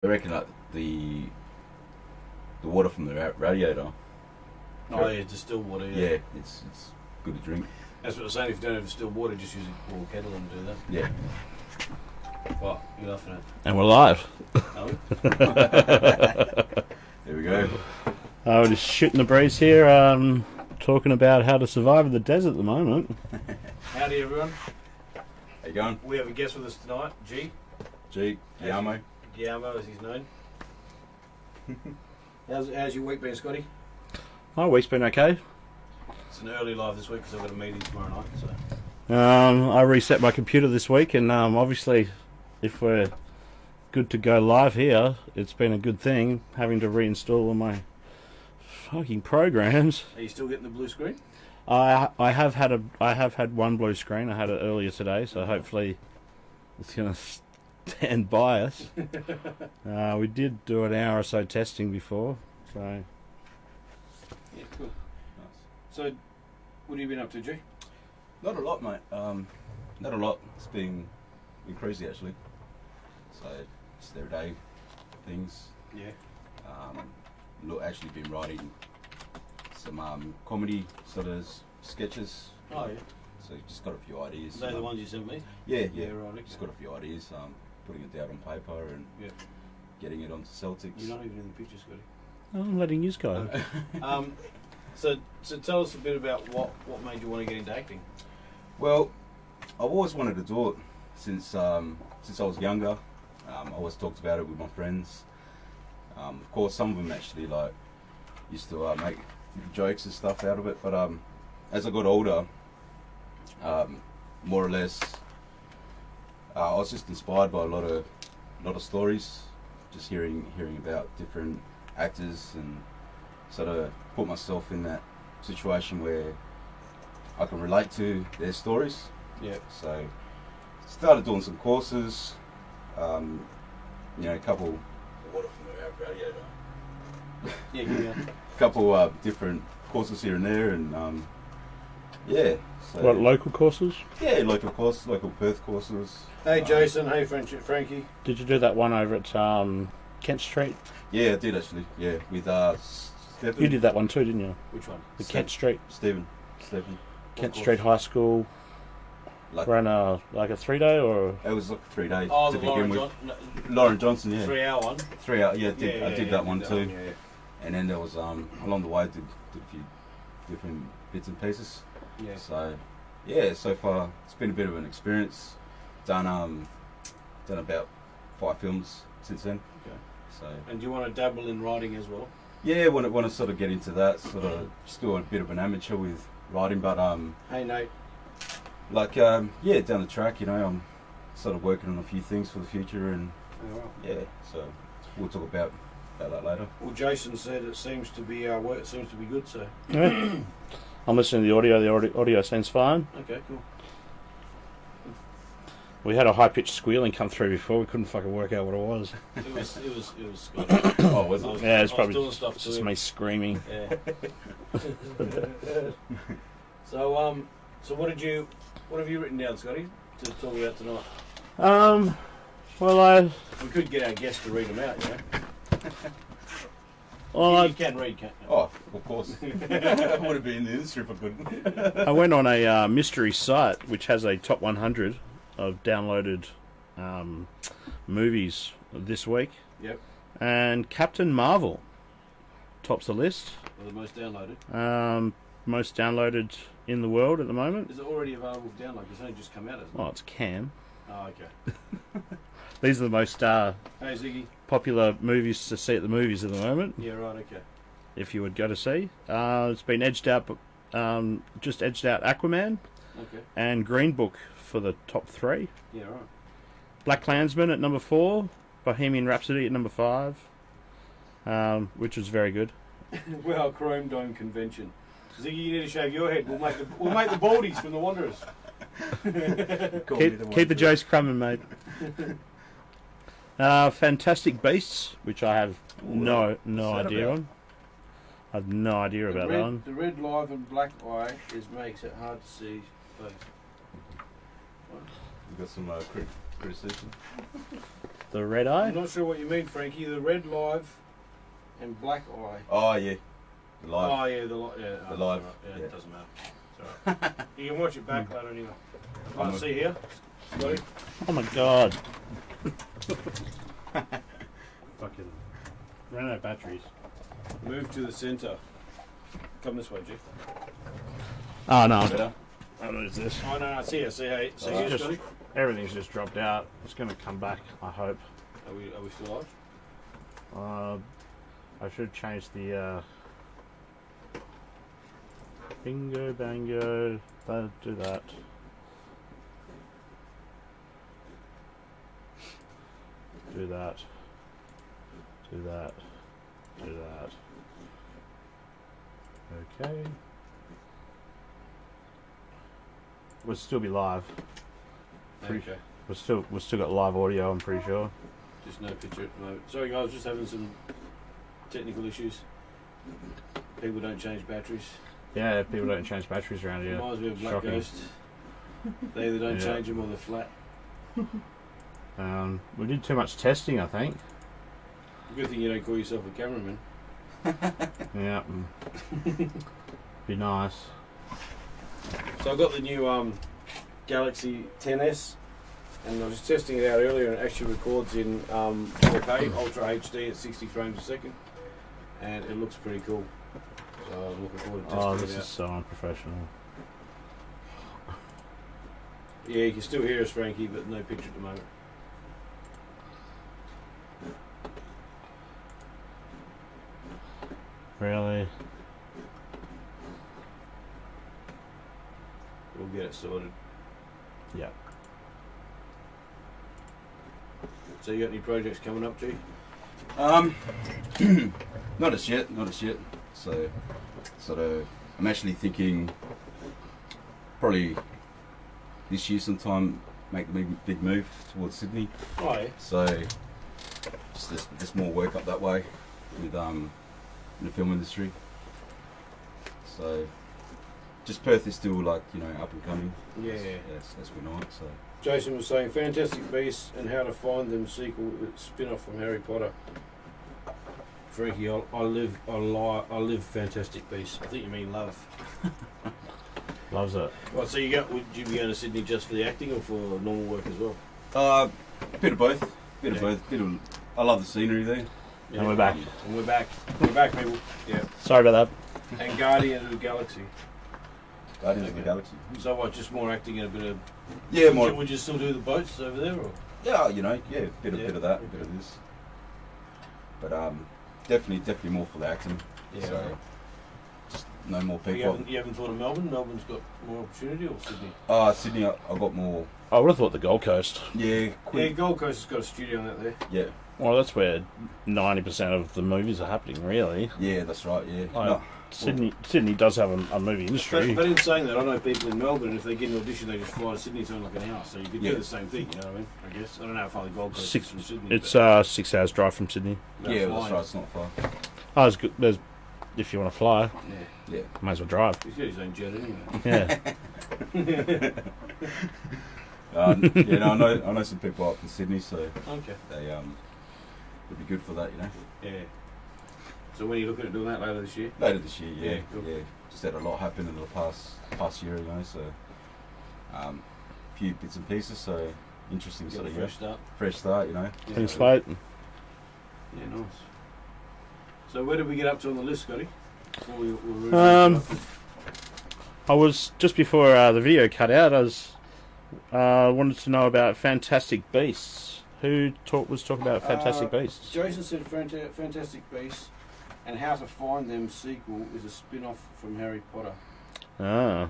I reckon like the water from the radiator. Oh yeah, distilled water. Yeah, Yeah, it's good to drink. That's what I'm saying. If you don't have distilled water, just use a boiled kettle and do that. Yeah. What? You're laughing at? And we're live. No. There we go. We're just shooting the breeze here, talking about how to survive in the desert at the moment. Howdy everyone. How you going? We have a guest with us tonight, G. Guillermo. Guillermo, as he's known. How's your week been, Scotty? My week's been okay. It's an early live this week because I've got a meeting tomorrow night. So. I reset my computer this week, and obviously, if we're good to go live here, it's been a good thing having to reinstall all my fucking programs. Are you still getting the blue screen? I have had one blue screen. I had it earlier today, so hopefully it's gonna stand by us. We did do an hour or so testing before, so. Yeah, cool. Nice. So, what have you been up to, G? Not a lot, mate. Not a lot. It's been crazy actually. So just everyday things. Yeah. Actually been writing some comedy sort of sketches. Oh yeah. So just got a few ideas. Are they the ones you sent me? Yeah. Yeah, right. Okay. Just got a few ideas. Putting it down on paper and Yeah. getting it onto Celtics. You're not even in the picture, Scotty. I'm letting you go. So tell us a bit about what made you want to get into acting. Well, I've always wanted to do it since I was younger. I always talked about it with my friends. Of course, some of them actually like used to make jokes and stuff out of it. But as I got older, more or less, I was just inspired by a lot of stories. Just hearing about different actors and sort of put myself in that situation where I can relate to their stories. Yeah. So started doing some courses. A couple. Water from the radiator. Yeah, yeah. Couple different courses here and there, and yeah. So, What, local courses? Yeah, local courses, local Perth courses. Hey Jason, hey Frankie. Did you do that one over at Kent Street? Yeah, I did actually. Yeah, with Stephen. You did that one too, didn't you? Which one? The Kent Street. Stephen. Kent course? Street High School. Like, Ran a 3-day or? it was like 3 days Oh, to the begin Lauren with. Lauren Johnson, yeah. 3 hour one. 3 hours, yeah. I did that one too. Yeah. And then there was along the way did a few different bits and pieces. Yeah. So yeah, so far it's been a bit of an experience. Done about 5 films since then. Okay. So And do you want to dabble in writing as well? yeah, want to sort of get into that. Sort of still a bit of an amateur with writing, but Hey Nate. yeah, down the track, I'm sort of working on a few things for the future, and All right. yeah, so we'll talk about that later. Well, Jason said it seems to be work. It seems to be good. So Yeah. I'm listening to the audio. The audio sounds fine. okay, cool. We had a high-pitched squealing come through before. We couldn't fucking work out what it was. It was Scotty. Oh, was it? Yeah, it's I was probably doing stuff to just him. me screaming. Yeah. So what have you written down, Scotty, to talk about tonight? Well, We could get our guest to read them out, you know. well, You can read, can't you? Oh, of course. I would have been in the industry if I couldn't. I went on a mystery site which has a top 100 of downloaded movies this week, Yep. and Captain Marvel tops the list. Well, the most downloaded. Most downloaded in the world at the moment. Is it already available for download? It's only just come out, isn't it? Well, it's Cam. Oh, okay. These are the most Hey, Ziggy. popular movies to see at the movies at the moment. Yeah, right, okay. If you would go to see, it's been edged out, just edged out Aquaman Okay. and Green Book for the top 3. Yeah, right. Black Klansman at number 4, Bohemian Rhapsody at number 5, which was very good. Well, Chrome Dome Convention. Ziggy, you need to shave your head. We'll make the baldies from the Wanderers. Keep the jokes coming, mate. Fantastic Beasts, which I have no idea on. I have no idea about that one. The red live and black eye makes it hard to see face. We've got some criticism. The red eye? I'm not sure what you mean, Frankie. The red live and black eye. Oh yeah, the live. Oh yeah, the live. Right. Yeah, Yeah. it doesn't matter. It's alright. You can watch it back later anyway. Oh, see here, Scotty. Oh my god. Fucking ran out of batteries. Move to the centre. Come this way, Jeff. Oh no. Better. What is this? Oh no, see here, see here, Just- Scotty. Everything's just dropped out. It's going to come back, I hope. Are we still live? I should change the bingo bango. Do that. Do that. Do that. Do that. Okay. We'll still be live. Okay. We've still got live audio. I'm pretty sure. Just no picture at the moment. Sorry guys, just having some technical issues. People don't change batteries. Yeah, people don't change batteries around here. Reminds me of Black Shocking. Ghost. They either don't Yeah. change them or they're flat. We did too much testing, I think. Good thing you don't call yourself a cameraman. Yeah. Be nice. So I got the new Galaxy 10s, and I was testing it out earlier, and it actually records in 4K Ultra HD at 60 frames a second, and it looks pretty cool. So I'm looking forward to testing Oh, it this out. is so unprofessional. Yeah, you can still hear us, Frankie, but no picture at the moment. Really? We'll get it sorted. Yeah. So you got any projects coming up, G? Not as yet. So, sort of, I'm actually thinking probably this year sometime make the big move towards Sydney. Oh yeah. So, just more work up that way with in the film industry. So, just Perth is still like up and coming. Yeah. Yes, as we know it. So. Jason was saying Fantastic Beasts and How to Find Them sequel spin-off from Harry Potter. Frankie, I live Fantastic Beasts. I think you mean love. Loves it. Right, so would you be going to Sydney just for the acting or for normal work as well? A bit of both. I love the scenery there. Yeah. And we're back. And we're back. We're back, people. Yeah. Sorry about And Guardian of the Galaxy. Guardians of the Galaxy. So what? Just more acting and a bit of. Yeah, more. Would you still do the boats over there, or? Yeah, bit of that, a bit of this. But definitely more for the acting. Yeah. So just no more You people. haven't thought of Melbourne? Melbourne's got more opportunity, or Sydney? Sydney, I got more. that. I would have thought the Gold Coast. Yeah, Yeah, Gold Coast has got a studio out there. Yeah, Well, that's where 90% of the movies are happening, really. yeah, that's right. Yeah, Like, Sydney does have a movie industry. But in saying that, I know people in Melbourne, if they get an audition, they just fly to Sydney, something like an hour. So you could Yeah. do the same thing, you know what I mean? I guess. I don't know how far the Gold Coast is from Sydney. It's but 6 hours drive from Sydney. about yeah, that's flying. right. It's not far. Oh, it's good. There's, if you want to fly, Yeah. Yeah, might as well drive. He's got his own jet anyway. Yeah. yeah. No, I know some people up in Sydney, so Okay. they would be good for that, Yeah. So when are you looking at doing that later this year? Later this year, yeah, Yeah, cool. Just had a lot happen in the past year, so a few bits and pieces, so interesting Get sort a of fresh start. fresh start, Yeah. Clean slate. Yeah, nice. So where did we get up to on the list, Scotty? Before we were I was just before the video cut out. I was wanted to know about Fantastic Beasts. Who was talking about Fantastic Beasts? Jason said Fantastic Beasts and How to Find Them sequel is a spin-off from Harry Potter. Ah,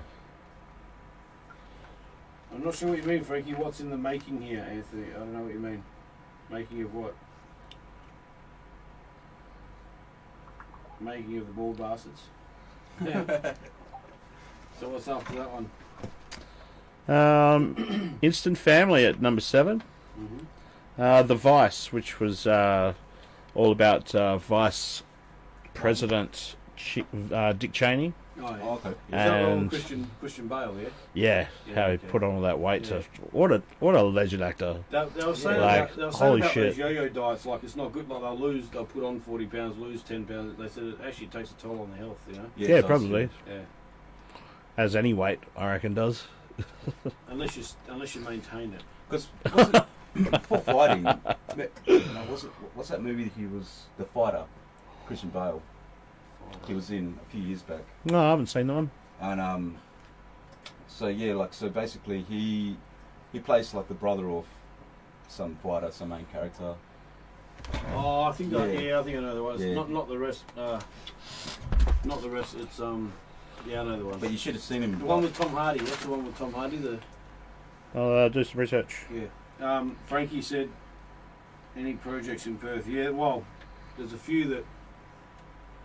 I'm not sure what you mean, Frankie. What's in the making here, Anthony? I don't know what you mean. Making of what? Making of the Bald Bastards. Yeah. So what's after that one? Instant Family at number 7. Mm-hmm. The Vice, which was all about Vice President Dick Cheney. Oh, yeah. Oh, okay. Is that all And Christian Bale, yeah? yeah, Yeah, how he okay. put on all that weight Yeah. to what a legend actor. They were saying Like, about, they were saying holy about shit. those yo-yo diets, like it's not good. Like they'll put on 40 pounds, lose 10 pounds. They said it actually takes a toll on the health, you know. Yeah, it does, probably. Yeah. As any weight, I reckon, does. Unless you maintain it. Because before fighting, what's that movie that he was the fighter, Christian Bale? He was in a few years back, No, I haven't seen that one. and so basically he plays like the brother of some fighter, some main character. Oh, I think Yeah. I think I know the one. It's Yeah. not the rest. Not the rest. It's yeah, I know the one. But you should have seen him. The one with Tom Hardy. What's the one with Tom Hardy? I'll do some research. Yeah. Frankie said, any projects in Perth? Yeah. Well, there's a few that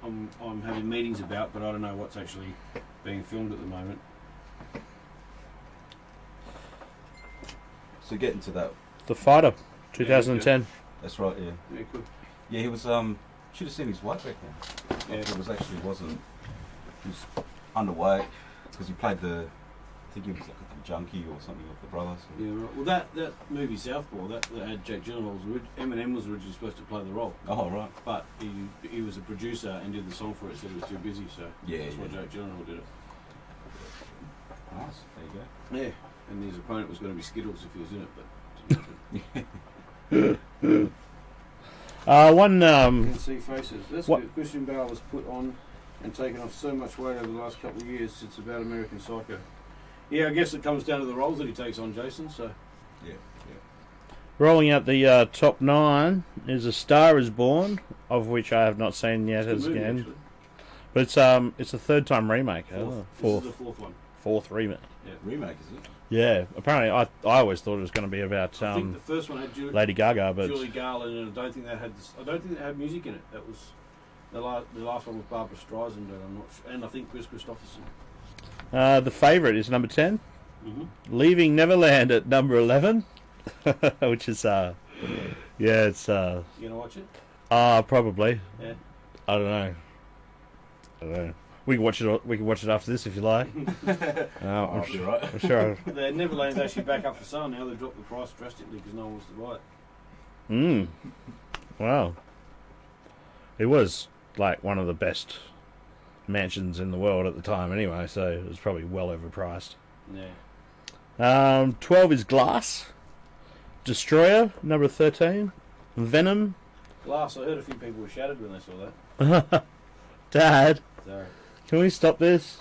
I'm having meetings about, but I don't know what's actually being filmed at the moment. So getting to that, The Fighter, 2010. that's right. Yeah, Yeah, cool. yeah. He was should have seen his weight back then. Yeah. It was actually wasn't. He was underweight because he played the. I think he was like a junkie or something of the brother. So. Yeah, right. Well, that movie Southpaw that had Jack Gyllenhaal, Eminem was originally supposed to play the role, Oh right. but he was a producer and did the song for it. Said he was too busy, so Yeah. that's why yeah. Jack Gyllenhaal did it. Nice. There you Yeah, and his opponent was going to be Skittles if he was in it, but didn't happen. One You can see faces. That's What- good. Christian Bale was put on and taken off so much weight over the last couple of years since about American Psycho. Yeah, I guess it comes down to the roles that he takes on, Jason. So Yeah. rolling out the top 9 is A Star Is Born, of which I have not seen yet it's as a good movie, again. actually. But it's a third time remake. This is the fourth one. Fourth remake. Remake, is it? Yeah, apparently I always thought it was going to be about I think the first one had Lady Gaga, but Julie Garland, and I don't think that had music in it. That was the last one with Barbara Streisand, and I'm not sure, and I think Chris Christopherson. the favourite is number 10. Mm-hmm. Leaving Neverland at number 11, which is it's You gonna watch it? probably. Yeah. I don't know. We can watch it. We can watch it after this if you like. I'll be right. I'm sure. The Neverland's actually back up for sale now. They've dropped the price drastically because no one wants to buy it. Wow. It was like one of the best mansions in the world at the time, anyway. So it was probably well overpriced. Yeah. 12 is Glass. Destroyer, number 13. Venom. Glass. I heard a few people were shattered when they saw that. Dad, Sorry. can we stop this?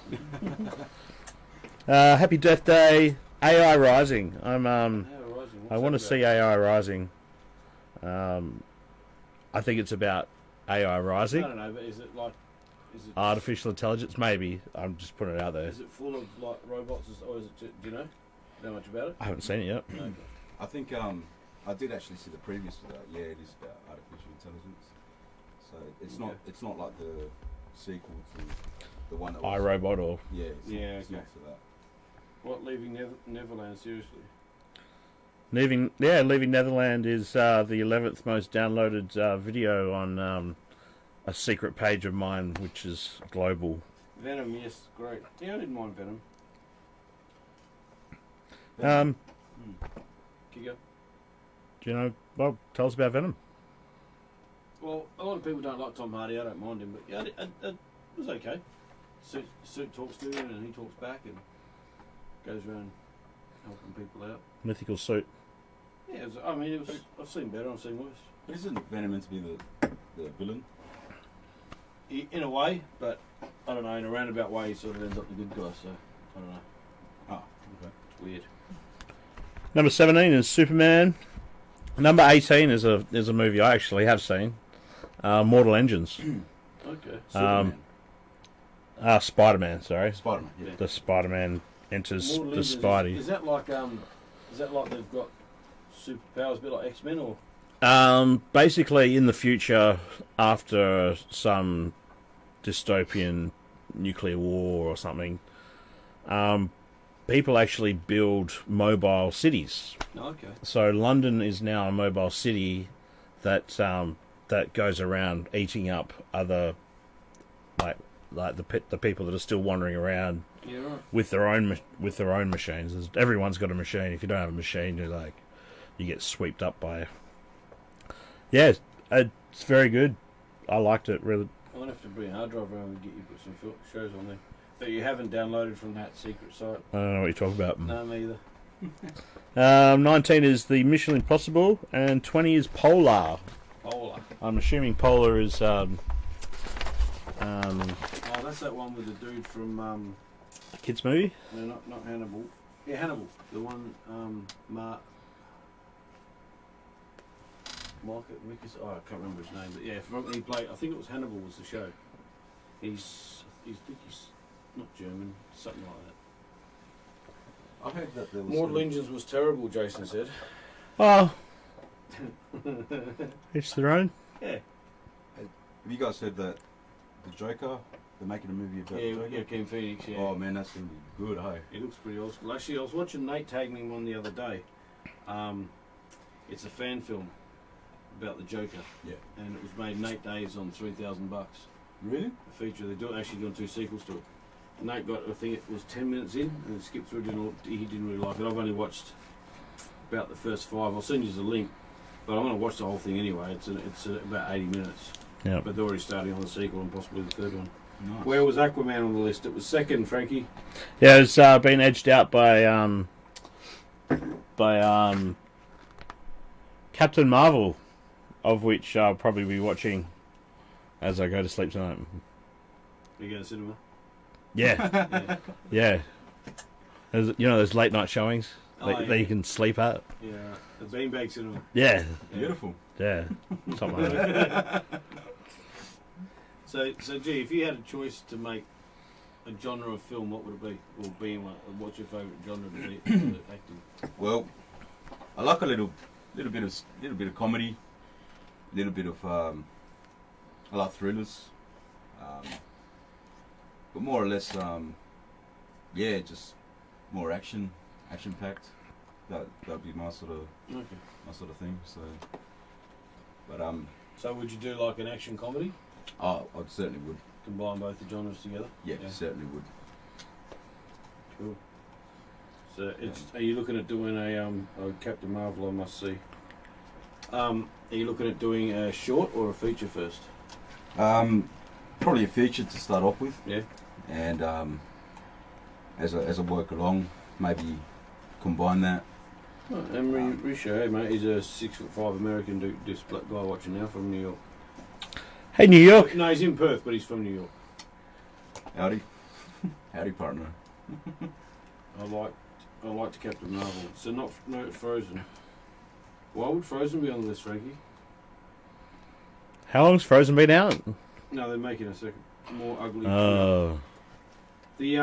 Happy Death Day. AI Rising. I'm Rising. I want to see AI Rising. I think it's about AI I Rising. don't know, but is it Artificial intelligence, maybe. I'm just putting it out there. Is it full of like robots, or is it? Do you know? Know much about it? I haven't seen it yet. No. I think I did actually see the previews for that. Yeah, it is about artificial intelligence. So it's not like the sequel to the one that was iRobot or Yeah, Yeah, it's okay. not to that. What, leaving Neverland? Seriously? Leaving Netherland is the 11th most downloaded video on a secret page of mine, which is global. Venom, yes, great. Yeah, I didn't mind Venom. Keep going. Do you know? Well, tell us about Venom. Well, a lot of people don't like Tom Hardy. I don't mind him, but yeah, it was okay. Suit talks to him, and he talks back, and goes around helping people out. Mythical Suit. Yeah, I've seen better, I've seen worse. But isn't Venom meant to be the villain? In a way, but I don't know. In a roundabout way, he sort of ends up the good guy. So I don't know. Oh, okay. It's weird. Number 17 is Superman. Number 18 is a movie I actually have seen. Mortal Engines. Okay. Superman. Spider-Man. Sorry, Spider-Man. Yeah. the Spider-Man enters Mortal the Engines, Spidey. Is that like they've got superpowers, a bit like X-Men, or? Basically, in the future, after some dystopian nuclear war or something, people actually build mobile cities. No, okay. So London is now a mobile city that that goes around eating up other like like the people that are still wandering around Yeah, right. with their own machines. Everyone's got a machine. If you don't have a machine, you get swept up by. Yeah, it's very good. I liked it really. I'm gonna have to bring a hard drive around and get you put some shows on there that you haven't downloaded from that secret site. I don't know what you're talking about. No, me either. 19 is the Mission Impossible, and 20 is Polar. Polar. I'm assuming Polar is. Oh, that's that one with the dude from. Kids movie? No, not Hannibal. Yeah, Hannibal. The one. Market Mickers. Oh, I can't remember his name, but yeah, he played. I think it was Hannibal was the show. He's not German, something like that. I heard that there was Mortal Engines was terrible. Jason said. Oh. Each their own. Yeah. Have you guys heard that the Joker? They're making a movie about the Joker. Yeah, Ken Phoenix. Yeah. Oh man, that's gonna be good, hey. It looks pretty old school. Actually, I was watching Nate tag me one the other day. It's a fan film about the Joker. Yeah. And it was made in 8 days on $3,000. Really? A feature. They're actually doing 2 sequels to it. Nate got, I think it was 10 minutes in, and skipped through. He didn't really like it. I've only watched about the first 5. I'll send you the link, but I'm going to watch the whole thing anyway. It's about 80 minutes. Yeah. But they're already starting on the sequel and possibly the third one. Nice. Where was Aquaman on the list? It was second, Frankie. Yeah, it's been edged out by Captain Marvel, of which I'll probably be watching as I go to sleep tonight. You go to cinema? Yeah, Yeah. yeah. There's late night showings that you can sleep at. Yeah, the beanbag cinema. Yeah, Beautiful. yeah, something like that. So gee, if you had a choice to make a genre of film, what would it be? Or being one, what's your favourite genre to be acting? Well, I like a little bit of comedy, a little bit of I like thrillers, but more or less, just more action packed. That'd be my sort of thing. So, but So would you do like an action comedy? oh, I certainly would. Combine both the genres together? Yeah, certainly would. Cool. So are you looking at doing a Captain Marvel? I must see. Are you looking at doing a short or a feature first? Probably a feature to start off with. Yeah. And as I work along, maybe combine that. Oh, Emery Richo, mate, he's a 6'5" American dude, this black guy watching now from New York. Hey, New York. No, he's in Perth, but he's from New York. Howdy. Howdy, partner. I liked Captain Marvel. So not Frozen. Why would Frozen be on the list, Frankie? How long's Frozen been out? No, they're making a second, more ugly. Oh. The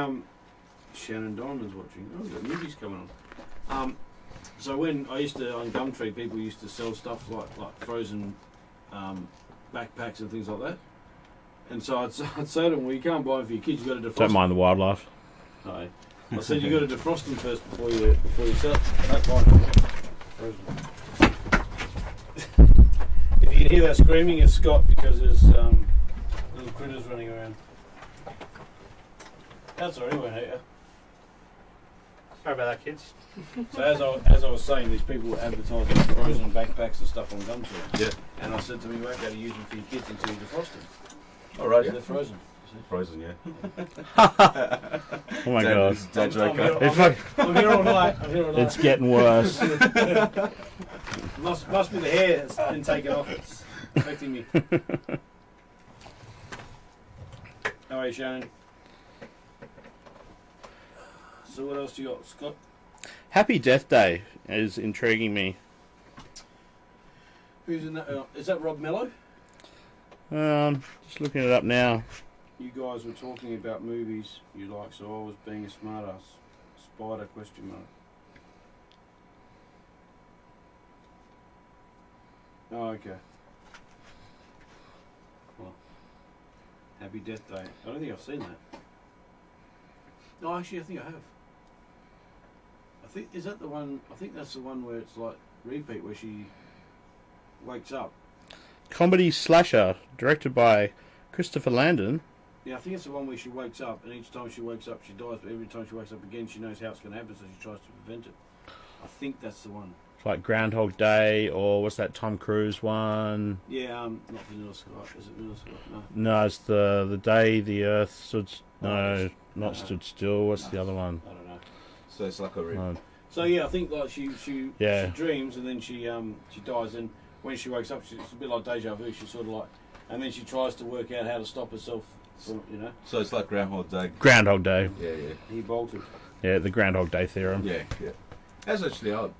Shannon Diamond's watching. Oh, the movie's coming on. So when I used to on Gumtree, people used to sell stuff like Frozen backpacks and things like that. And so I'd say to them, well, you can't buy them for your kids. You got to defrost. Don't mind the wildlife. No. I said you got to defrost them first before you sell it. Don't buy them. Frozen. If you can hear that screaming, it's Scott because there's little critters running around. That's all right, anyway, hate you. Sorry about that, kids. So as I was saying, these people were advertising Frozen backpacks and stuff on Gumtree. Yeah. And I said to them, you won't be able to use them for your kids until you defrost them. All right. They're frozen. Frozen, yeah. Oh my god. Dad joke. I'm here all night. It's getting worse. Must be the hair that's been taken off. It's affecting me. How are you, Shannon? So what else do you got, Scott? Happy Death Day is intriguing me. Who's in that? Is that Rob Mello? Just looking it up now. You guys were talking about movies you like, so I was being a smartass. Spider ? Oh, okay. Well, Happy Death Day. I don't think I've seen that. No, actually, I think I have. Is that the one? I think that's the one where it's like repeat, where she wakes up. Comedy slasher, directed by Christopher Landon. Yeah, I think it's the one where she wakes up, and each time she wakes up, she dies. But every time she wakes up again, she knows how it's going to happen, so she tries to prevent it. I think that's the one. It's like Groundhog Day, or what's that Tom Cruise one? Yeah, not Vanilla Sky. Is it Vanilla Sky? No. No, it's the day the Earth stood. Not stood still. What's the other one? I don't know. So it's like a So yeah, I think like she Yeah. dreams, and then she dies, and when she wakes up, it's a bit like deja vu. She's sort of like, and then she tries to work out how to stop herself from, you know. So it's like Groundhog Day. Groundhog Day. Yeah, yeah. He bolted. Yeah, the Groundhog Day theorem. Yeah, yeah. That's actually odd.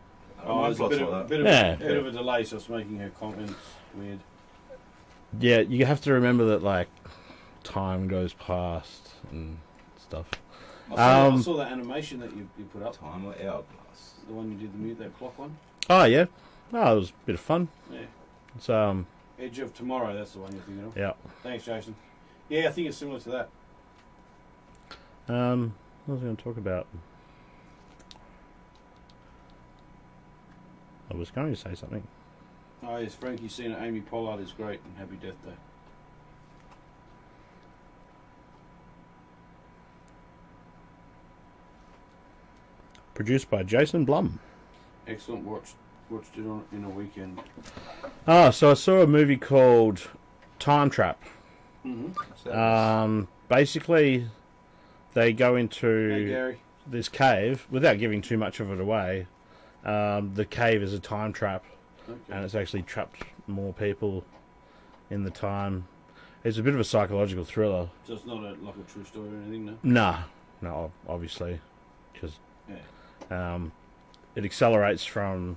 There's a bit of a delay, so it's making her comments weird. Yeah, you have to remember that like time goes past and stuff. I saw that animation that you put up. Time or hourglass. The one you did that clock one. Oh yeah, it was a bit of fun. Yeah. It's Edge of Tomorrow. That's the one you're thinking of. yeah. Thanks, Jason. Yeah, I think it's similar to that. What was I going to talk about? I was going to say something. Oh yes, Frankie's seen it. Amy Pollard is great, and Happy Death Day. Produced by Jason Blum. Excellent. Watched it in a weekend. So I saw a movie called Time Trap. Mm-hmm. Basically, they go Hey into Gary. this cave without giving too much of it away. The cave is a time trap, Okay. and it's actually trapped more people in the time. It's a bit of a psychological thriller. So it's not like a true story or anything, no? No, obviously, because Yeah. it accelerates from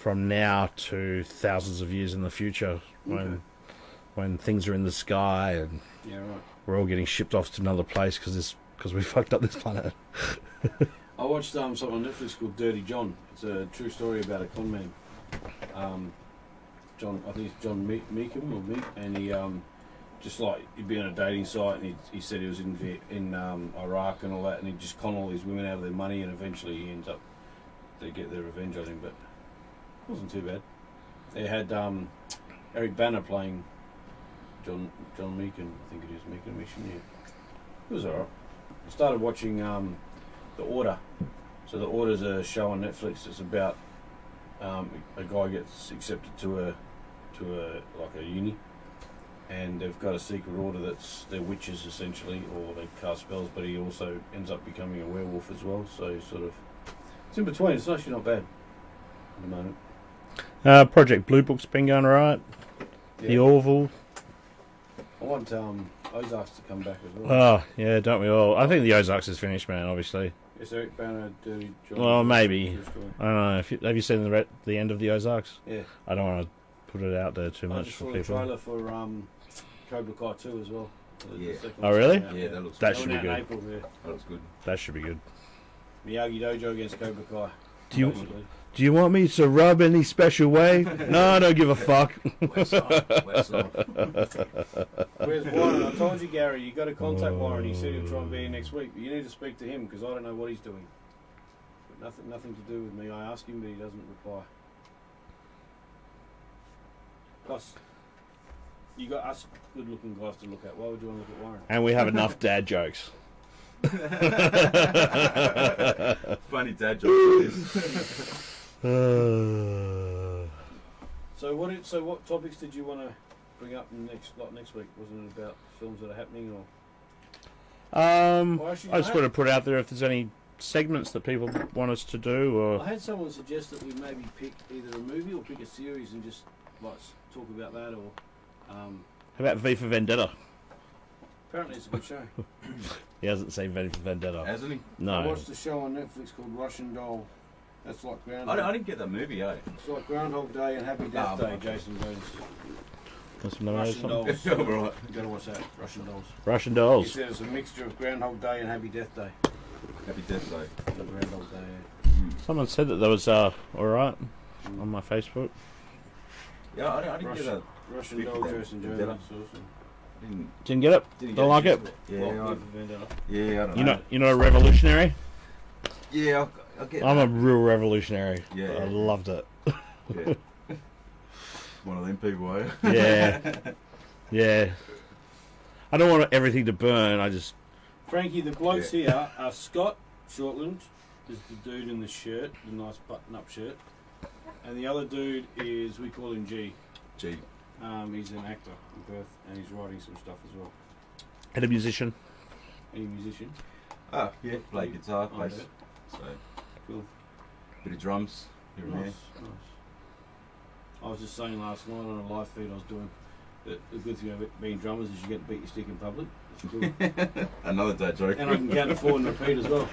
now to thousands of years in the future when things are in the sky and Yeah, right. we're all getting shipped off to another place because we fucked up this planet. I watched something on Netflix called Dirty John. It's a true story about a con man. I think it's John Meekum, and he just like he'd be on a dating site, and he said he was in Iraq and all that, and he'd just con all these women out of their money, and eventually he ends up they get their revenge on him, but it wasn't too bad. They had Eric Banner playing John Meekum, I think it is Meekum. Yeah, it was alright. I started watching The Order. So The Order's a show on Netflix. It's about a guy gets accepted to a uni, and they've got a secret order they're witches essentially, or they cast spells. But he also ends up becoming a werewolf as well. So it's in between. It's actually not bad at the moment. Project Blue Book's been going alright. Yeah. The Orville. I want Ozarks to come back as well. Oh, yeah, don't we all? I think the Ozarks is finished, man, obviously. Yes, Eric Banner, Dirty John. Well, maybe. I don't know. Have you seen the end of the Ozarks? Yeah. I don't want to put it out there too I much just for saw people. the trailer for Cobra Kai 2 as well. Yeah. Oh, really? Yeah, that looks That good. should be In good. April, yeah. That looks good. That should be good. Miyagi Dojo against Cobra Kai. Basically. Do you want me to rub any special way? No, I don't give a fuck. West side. Where's Warren? I told you, Gary, you got to contact Warren. He said he'll try and be here next week. But you need to speak to him because I don't know what he's doing. But nothing to do with me. I ask him, but he doesn't reply. Plus, you got us good-looking guys to look at. Why would you want to look at Warren? And we have enough dad jokes. Funny dad joke. So what topics did you want to bring up next week? Wasn't it about films that are happening or? Well, actually, I just want to put out there if there's any segments that people want us to do, or I had someone suggest that we maybe pick either a movie or pick a series and just like talk about that, or how about V for Vendetta? apparently it's a good show. He hasn't seen V for Vendetta. Hasn't he? I No. watched a show on Netflix called Russian Doll. That's like I didn't get that movie, eh? It's like Groundhog Day and Happy Death Day. right. Jason Jones. What's the name of Russian something? Dolls. Right. You gotta watch that. Russian Dolls. Russian He Dolls. said it's a mixture of Groundhog Day and Happy Death Day. Happy Death Day. The Groundhog Day. Yeah. Someone said that was alright on my Facebook. Yeah, I didn't get that. Russian Big Doll, for them. Jason Jones. Vendetta. That's awesome. Didn't get it? Didn't Don't get like it? Yeah, Well, I, V for Vendetta. yeah, I don't know. You're not a revolutionary? Yeah, I get I'm that. a real revolutionary. Yeah. I loved it. Yeah. One of them people, eh? Yeah. Yeah. I don't want everything to burn. I just Frankie, the blokes here are Scott Shortland, is the dude in the shirt, the nice button-up shirt, and the other dude is, we call him G. G. He's an actor in Perth, and he's writing some stuff as well. and a musician. Any musician? Ah, yeah, play guitar, Oh, bass. yeah. So, Cool. bit of drums here and Nice, there. nice. I was just saying last night on a live feed I was doing that the good thing about being drummers is you get to beat your stick in public. It's cool. Another dad joke. And I can count to 4 and repeat as well.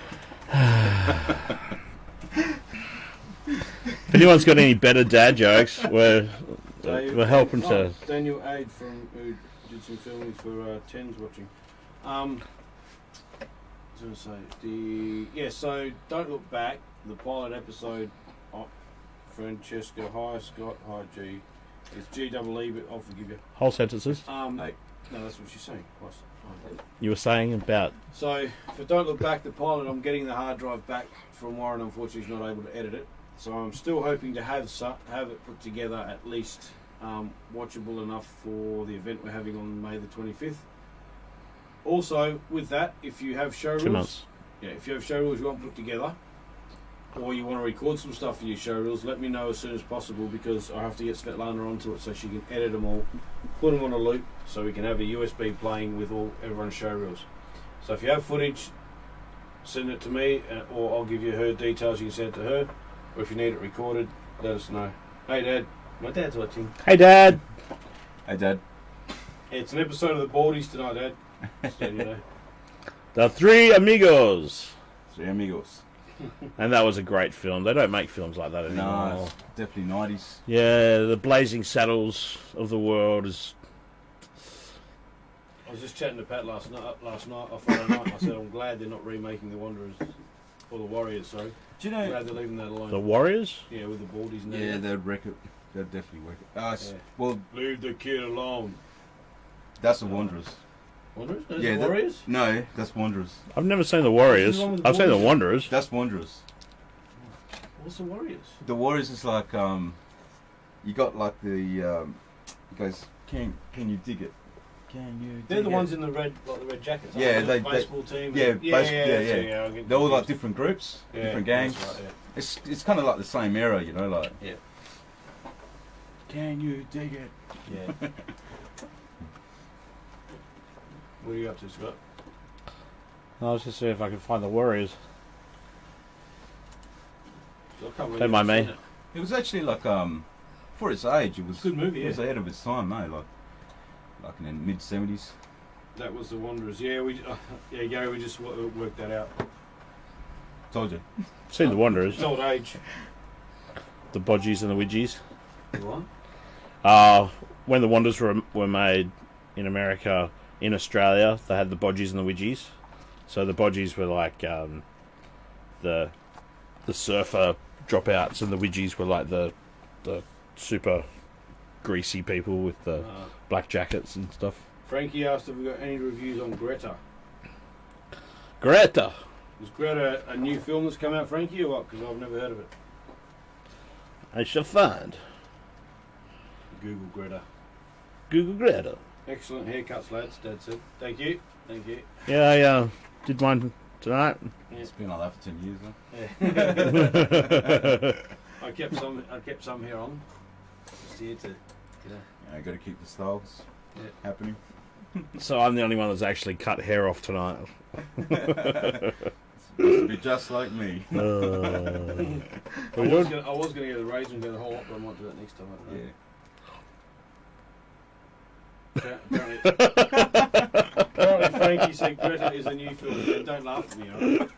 If anyone's got any better dad jokes, we're helping to. Daniel Aid who did some filming for Tens watching. I was going to say so Don't Look Back, the pilot episode. Francesca, hi Scott, hi G. It's GEE, but I'll forgive you. Whole sentences. No, that's what she's saying. You were saying about. So, for Don't Look Back, the pilot, I'm getting the hard drive back from Warren. Unfortunately, he's not able to edit it. So I'm still hoping to have it put together at least watchable enough for the event we're having on May the 25th. Also, with that, if you have show 2 reels, months. if you have show reels you want put together, or you want to record some stuff for your show reels, let me know as soon as possible, because I have to get Svetlana onto it so she can edit them all, put them on a loop, so we can have a USB playing with everyone's show reels. So if you have footage, send it to me, or I'll give you her details. You can send it to her, or if you need it recorded, let us know. Hey Dad, my dad's watching. Hey, Dad. Hey, Dad. It's an episode of the Baldies tonight, Dad. So you know. The Three Amigos. Three Amigos. And that was a great film. They don't make films like that anymore. No, it's definitely 90s. Yeah, the Blazing Saddles of the world is. I was just chatting to Pat last night, or Friday night. I said I'm glad they're not remaking the Wanderers or the Warriors. Sorry, Do you I'm know? glad they're leaving that alone. The Warriors? Yeah, with the Baldies. And Yeah, everything. they'd wreck it. They'd definitely wreck it. Yeah. Well, Leave the kid alone. that's the Wanderers. Wanderers? No, Yeah, the Warriors? No, that's Wanderers. I've never seen the Warriors. What's the one with the I've seen the Warriors? Wanderers. That's Wanderers. What's the Warriors? The Warriors is like you got like the it goes, can you dig it? Can you? They're dig the it? ones in the red jackets. Yeah, aren't they- baseball team. yeah, yeah, I get confused. They're all like different groups, Yeah, different gangs. that's right, It's kind of like the same era, you know, like. Yeah. Can you dig it? yeah. What are you up to, Scott? I was just seeing if I could find the Warriors. I can't believe Don't mind you've me. seen it. It was actually like for its age, it was Good movie, It was yeah. ahead of its time, no, like in the mid-70s. That was the Wanderers. Yeah, Gary, we just worked that out. Told you. Seen the Wanderers. It's old age. The Bodgies and the Widgies. What? When the Wanderers were made in America, in Australia, they had the Bodgies and the Widgies. So the Bodgies were like the surfer dropouts, and the Widgies were like the super greasy people with the black jackets and stuff. Frankie asked if we got any reviews on Greta. Greta! Is Greta a new film that's come out, Frankie, or what? Because I've never heard of it. I shall find. Google Greta. Google Greta. Excellent haircuts, lads. Dad said. Thank you. Thank you. Yeah, I did mine tonight. It's been like that for 10 years, though. Yeah. I kept some here on. Just here to, Yeah, got to keep the styles happening. So I'm the only one that's actually cut hair off tonight. Supposed to be just like me. I was gonna get a razor and go the whole lot, but I might do that next time. I don't know. Apparently Frankie said Greta is a new film. Don't laugh at me, alright?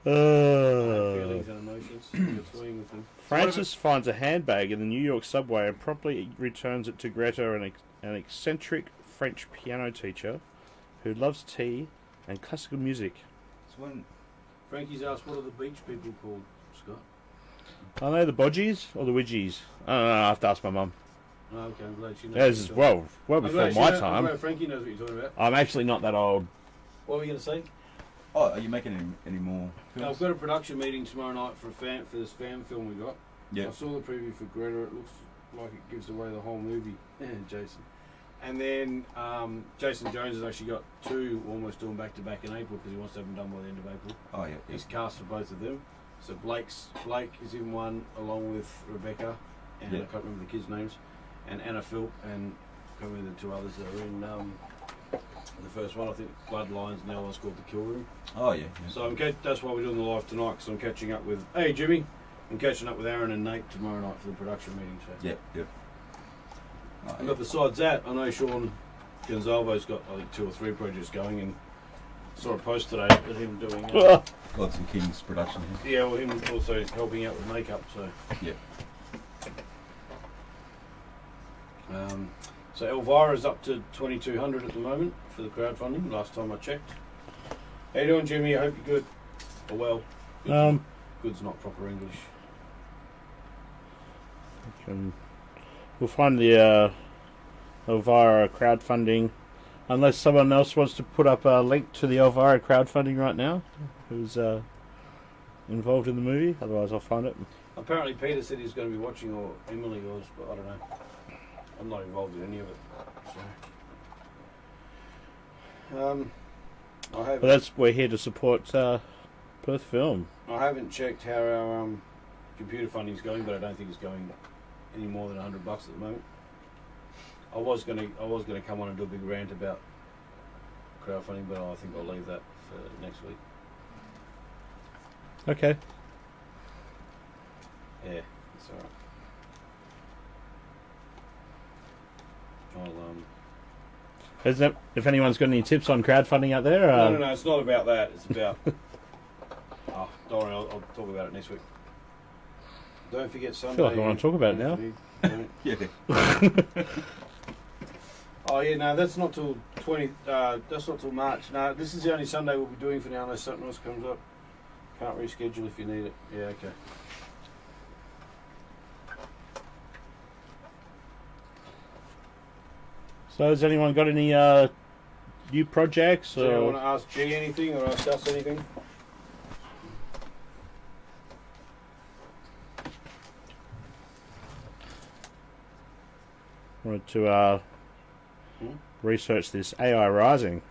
Feelings and emotions. You're toying with them. Francis finds a handbag in the New York subway and promptly returns it to Greta, an eccentric French piano teacher who loves tea and classical music. It's when Frankie's asked, what are the beach people called, Scott? Are they the Bodgies or the Widgies? I don't know, I have to ask my mum. Oh, okay, I'm glad she knows. Yeah, this is well before my I'm time. glad Frankie knows what you're talking about. I'm actually not that old. What were you going to say? Oh, are you making any more films? I've got a production meeting tomorrow night for this fan film we got. Yeah. I saw the preview for Greta. It looks like it gives away the whole movie. Jason. And then Jason Jones has actually got 2 almost doing back-to-back in April because he wants to have them done by the end of April. Oh yeah. He's cast for both of them. So Blake is in one along with Rebecca, and I can't remember the kids' names, and Anna Philp, and I can't remember the 2 others that are in the first one. I think Bloodlines, and the other one's called The Kill Room. Oh yeah. So that's why we're doing the live tonight, because I'm catching up with Jimmy. I'm catching up with Aaron and Nate tomorrow night for the production meeting. So. Yep. But besides that, I know Sean Gonzalvo's got, I think, 2 or 3 projects going, and saw a post today of him doing Gods and Kings production. Yeah, well, him also helping out with makeup. So so Elvira's up to 2,200 at the moment for the crowdfunding. Last time I checked. How you doing, Jimmy? I hope you're good. Or well. Good's not proper English. We'll find the Elvira crowdfunding, unless someone else wants to put up a link to the Elvira crowdfunding right now, who's involved in the movie. Otherwise, I'll find it. Apparently, Peter said he's going to be watching, or Emily was, but I don't know. I'm not involved in any of it. So. But we're here to support Perth Film. I haven't checked how our computer funding's going, but I don't think it's going any more than $100 at the moment. I was gonna come on and do a big rant about crowdfunding, but I think I'll leave that for next week. Okay. Yeah, it's alright. If anyone's got any tips on crowdfunding out there, no, it's not about that. It's about. Oh, don't worry, I'll talk about it next week. Don't forget Sunday. I feel like I want to talk about it now. Yeah. Oh yeah, no, that's not till that's not till March. No, this is the only Sunday we'll be doing for now unless something else comes up. Can't reschedule if you need it. Yeah, okay. So has anyone got any new projects? Do you want to ask G anything or ask us anything? Wanted to research this AI Rising,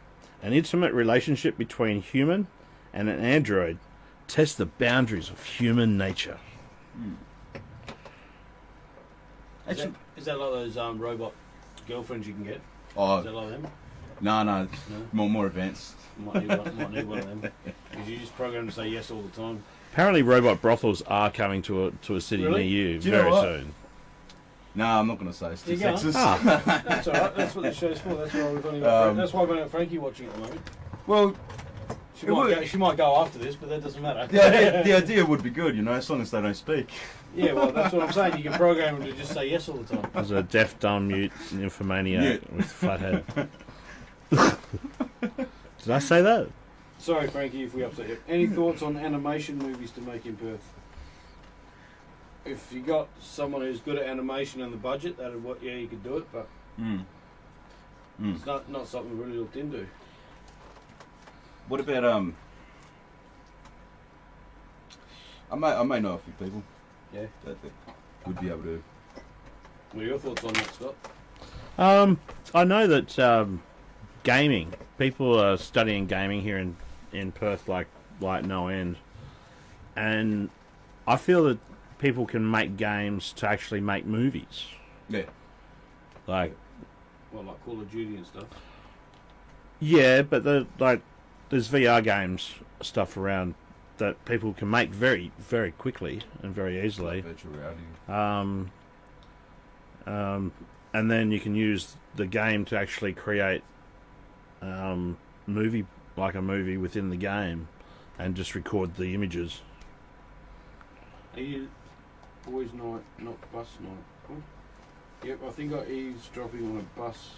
an intimate relationship between human and an android. Test the boundaries of human nature. Actually, is that like those robot girlfriends you can get? Oh, is that like them? No, more advanced. Might need one of them. Because you just program to say yes all the time. Apparently, robot brothels are coming to a city Really? near you Do you know very what? soon. No, I'm not going to say it's too You going? sexist. That's alright. That's what the show's for. That's why we've only got that's why we've only got Frankie watching at the moment. Well, She might go after this, but that doesn't matter. the idea would be good, as long as they don't speak. Yeah, well, that's what I'm saying. You can program them to just say yes all the time. There's a deaf, dumb, mute nymphomaniac with flat head. Did I say that? Sorry, Frankie, if we upset you. Any thoughts on animation movies to make in Perth? If you got someone who's good at animation and the budget, you could do it, but it's not something we really looked into. What about I may know a few people. Yeah. That would be able to. What are your thoughts on that, Scott? I know that gaming, people are studying gaming here in Perth like no end, and I feel that people can make games to actually make movies. Yeah. Like Call of Duty and stuff. Yeah, but there's VR games stuff around that people can make very, very quickly and very easily. Virtual reality. And then you can use the game to actually create a movie within the game and just record the images. Are you boys' night, not bus night? What? Yep, I think I eavesdropping on a bus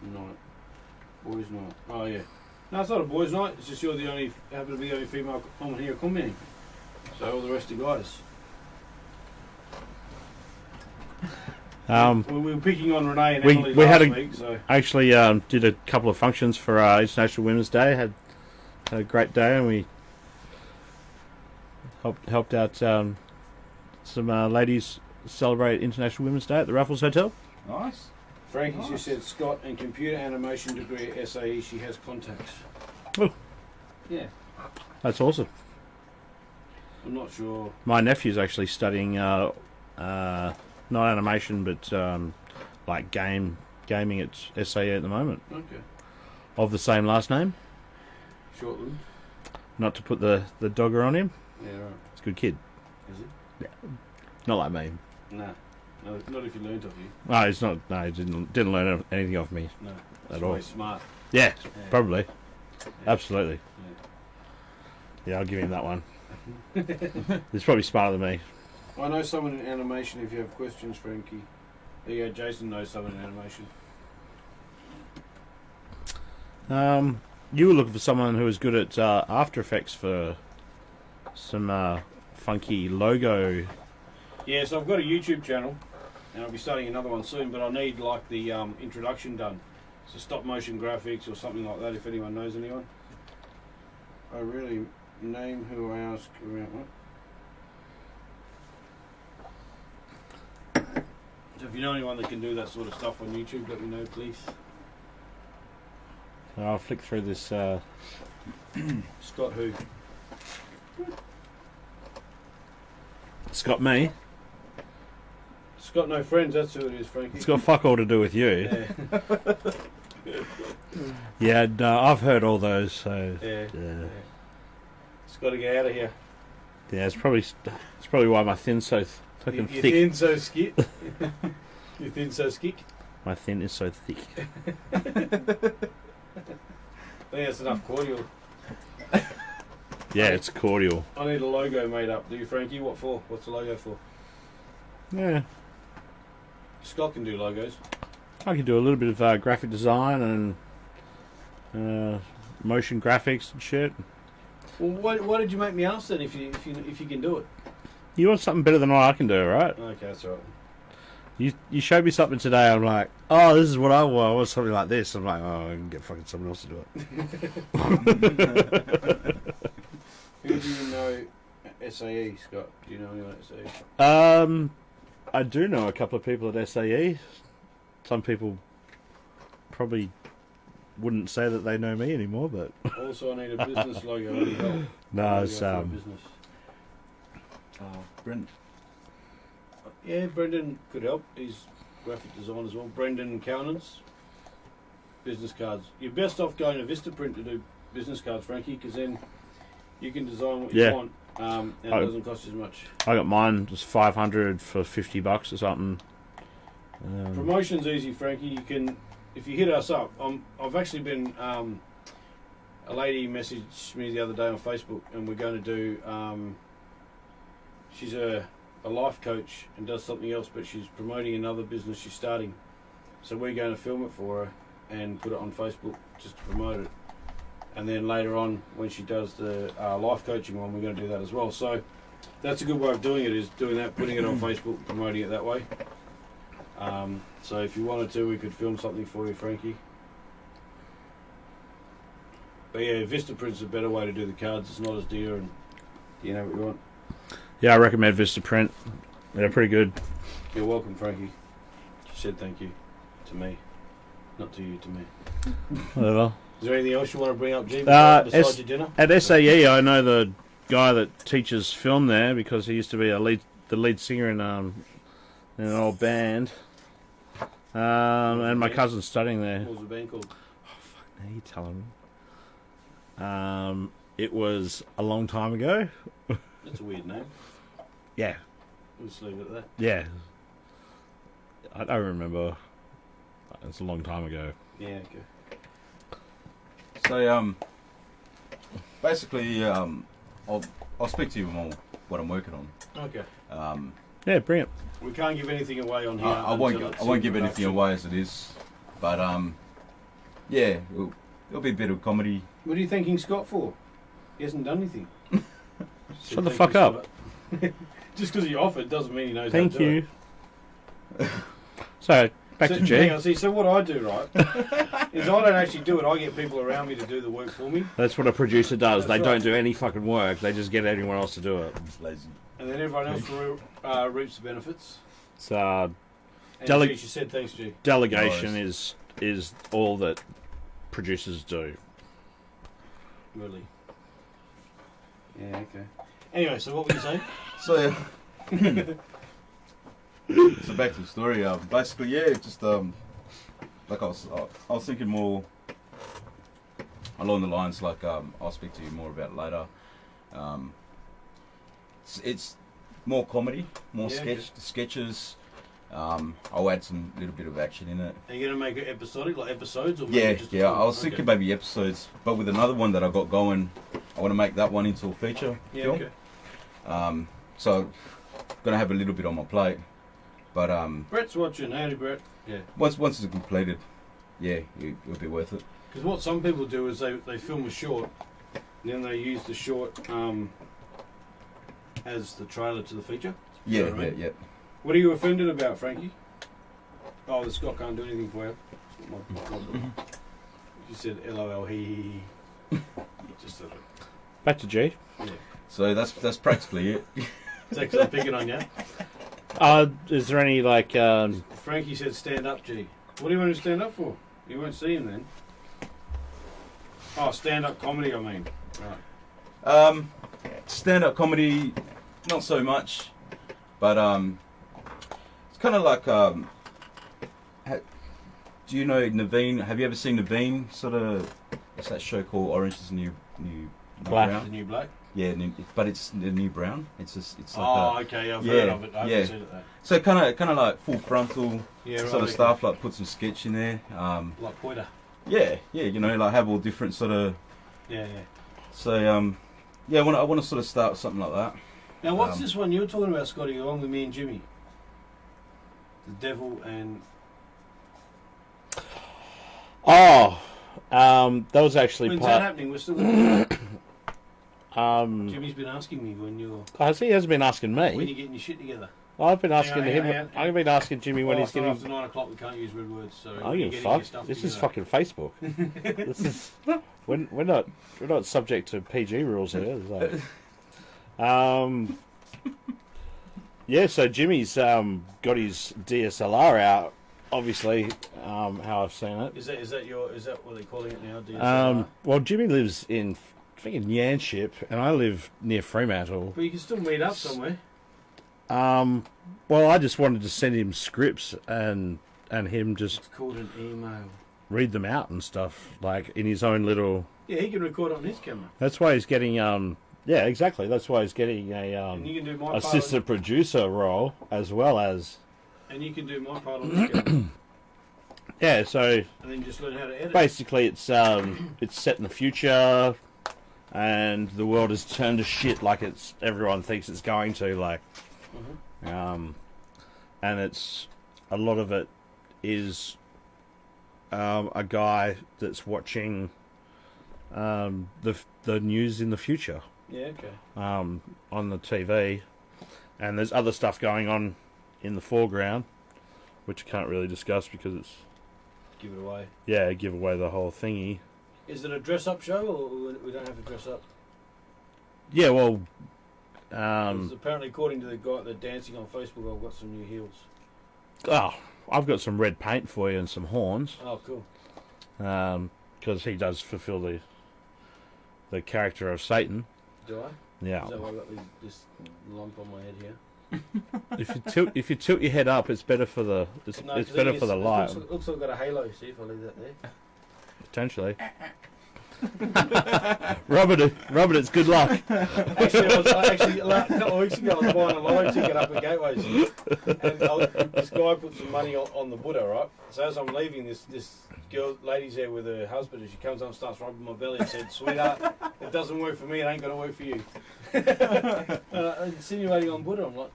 night. Boys' night. Oh yeah. No, it's not a boys' night. It's just happen to be the only female on here commenting. So all the rest are guys. We were picking on Renee and Emily last week. So I actually did a couple of functions for International Women's Day. Had a great day, and we helped out some ladies celebrate International Women's Day at the Raffles Hotel. Nice. Frankie Nice. just said Scott and computer animation degree at SAE. She has contacts. Oh. Yeah, That's awesome. I'm not sure. My nephew's actually studying not animation, but like gaming at SAE at the moment. Okay, Of the same last name. Shortland. Not to put the dogger on him. Yeah, right. He's a good kid. Is it? Not like me. Nah, no, not if you learnt of you. No, he's not. No, he didn't learn anything off me No, at that's all. why he's smart. Yeah, Yeah. probably. Yeah. Absolutely. Yeah, I'll give him that one. He's probably smarter than me. I know someone in animation. If you have questions, Frankie. There you go. Jason knows someone in animation. You were looking for someone who was good at After Effects for some funky logo. Yeah, so I've got a YouTube channel, and I'll be starting another one soon. But I need like the introduction done, so stop motion graphics or something like that. If anyone knows anyone, I really name who I ask around. What? So if you know anyone that can do that sort of stuff on YouTube, let me know, please. I'll flick through this. Scott who? It's got me. Scott no friends. That's who it is, Frankie. It's got fuck all to do with you. Yeah. Yeah, no, I've heard all those. So Yeah. yeah, It's got to get out of here. yeah. It's probably why my thin's so fucking You're thick. thin, so skit. You're thin, so skick. My thin is so thick. I think that's enough cordial. Yeah, it's cordial. I need a logo made up. Do you, Frankie? What for? What's the logo for? Yeah, Scott can do logos. I can do a little bit of graphic design and motion graphics and shit. Well, why did you make me ask then? If you can do it. You want something better than what I can do, right? Okay, that's all right. You showed me something today. I'm like, oh, this is what I want. I want something like this. I'm like, oh, I can get fucking someone else to do it. Who do you know at SAE, Scott? Do you know anyone at SAE? I do know a couple of people at SAE. Some people probably wouldn't say that they know me anymore, but Also, I need a business logo. Any help? no, Logo it's for a business. Brent. Yeah, Brendan could help. He's graphic design as well. Brendan Cownans. Business cards. You're best off going to Vistaprint to do business cards, Frankie, because then you can design what you Yeah. want, and it doesn't cost as much. I got mine just $500 for $50 or something. Promotion's easy, Frankie. You can, if you hit us up. I've actually been. A lady messaged me the other day on Facebook, and we're going to do. She's a life coach and does something else, but she's promoting another business she's starting. So we're going to film it for her and put it on Facebook just to promote it. And then later on, when she does the life coaching one, we're going to do that as well. So that's a good way of doing it, is doing that, putting it on Facebook, promoting it that way. So if you wanted to, we could film something for you, Frankie. But yeah, Vistaprint's a better way to do the cards. It's not as dear, and you know what you want. Yeah, I recommend Vistaprint. They're pretty good. You're welcome, Frankie. She said thank you to me, not to you, to me. Whatever. Is there anything else you want to bring up, Jim, besides your dinner? At SAE, I know the guy that teaches film there because he used to be the lead singer in an old band. And my cousin's studying there. What was the band called? Now you tell him. It was a long time ago. That's a weird name. Yeah, We'll just leave it at that. yeah. I don't remember. It's a long time ago. Yeah, okay. So basically I'll speak to you on what I'm working on. Okay. Yeah, bring it. We can't give anything away on here. I won't give anything away as it is, but yeah, it'll be a bit of comedy. What are you thanking Scott for? He hasn't done anything. Shut the Thank fuck you, up. Scott. Just because he offered doesn't mean he knows Thank how to do you. it. So, back So, to G. hang on, see, so what I do, right, is I don't actually do it. I get people around me to do the work for me. That's what a producer does. That's They right. don't do any fucking work. They just get anyone else to do it. Lazy. And then everyone else reaps the benefits. So, And G, she said thanks, G. Delegation is all that producers do. Really? Yeah, okay. Anyway, so what were you saying? So, so back to the story. Basically, yeah, just like I was thinking more along the lines like I'll speak to you more about later. It's more comedy, more sketches. I'll add some little bit of action in it. Are you going to make it episodic, like episodes? Or Yeah, just yeah. I was thinking maybe episodes, but with another one that I got going, I want to make that one into a feature film. Okay. So, gonna have a little bit on my plate, but Brett's watching. Howdy, Brett. Yeah. Once it's completed, yeah, it'll be worth it. Because what some people do is they film a short, and then they use the short as the trailer to the feature. Yeah, what I mean? yeah. What are you offended about, Frankie? Oh, the Scott can't do anything for you. You said LOL, he. Just said it. Back to G. Yeah. So that's practically it. It's actually picking on you. Is there any like? Frankie said stand up, G. What do you want to stand up for? You won't see him then. Oh, stand up comedy, I mean. Right. Stand up comedy, not so much, but it's kind of like do you know Naveen? Have you ever seen Naveen? Sort of, what's that show called? Orange is the New Black. Brown? The New Black? Yeah, but it's the New Brown. It's like okay, I've heard of it. I haven't seen it though. So kind of like full frontal sort of okay. stuff. Like put some sketch in there. Like Poiter. Yeah, you know, like have all different sort of. Yeah. So yeah, I want to sort of start something like that. Now, what's this one you were talking about, Scotty? The one with me and Jimmy. The Devil and. Oh, that was actually When's part. that happening? We're still. Jimmy's Jimmy's been asking me when you're. He hasn't been asking When me. you're getting your shit together. I've been asking Hang him. on. I've been asking Jimmy when he's getting. After 9 o'clock, we can't use red words. So. I don't give a fuck. This is fucking Facebook. This is we're not subject to PG rules here. So. Yeah, so Jimmy's got his DSLR out. Obviously, how I've seen it. Is that what they're calling it now? DSLR? Well, Jimmy lives in Yanship, and I live near Fremantle. But you can still meet up somewhere. Well, I just wanted to send him scripts and him just It's called an email. read them out and stuff, like in his own little. Yeah, he can record on his camera. That's why he's getting yeah, exactly. That's why he's getting a And you can do my assistant producer role as well as. And you can do my part on this camera. Yeah, so And then just learn how to edit. basically it's set in the future, and the world has turned to shit like everyone thinks it's going to, like. Mm-hmm. And it's a lot of it is a guy that's watching the news in the future. Yeah, okay. On the TV, and there's other stuff going on in the foreground, which I can't really discuss because it's Give it away. give away the whole thingy. Is it a dress-up show, or we don't have to dress up? Yeah, well, 'Cause apparently, according to the guy that's dancing on Facebook, I've got some new heels. I've got some red paint for you and some horns. Oh, cool. Because he does fulfill the character of Satan. Do I? Yeah. Is that why I got this lump on my head here? If you tilt your head up, it's better for the it's better for the light. Looks like I've got a halo. See if I leave that there. Potentially. Robert, it's good luck. Actually, a couple of weeks ago, I was buying a lotto ticket up at Gateways, and this guy put some money on the Buddha, right? So as I'm leaving, this lady's there with her husband, and she comes up and starts rubbing my belly and said, "Sweetheart, it doesn't work for me. It ain't gonna work for you." Insinuating on Buddha, I'm like,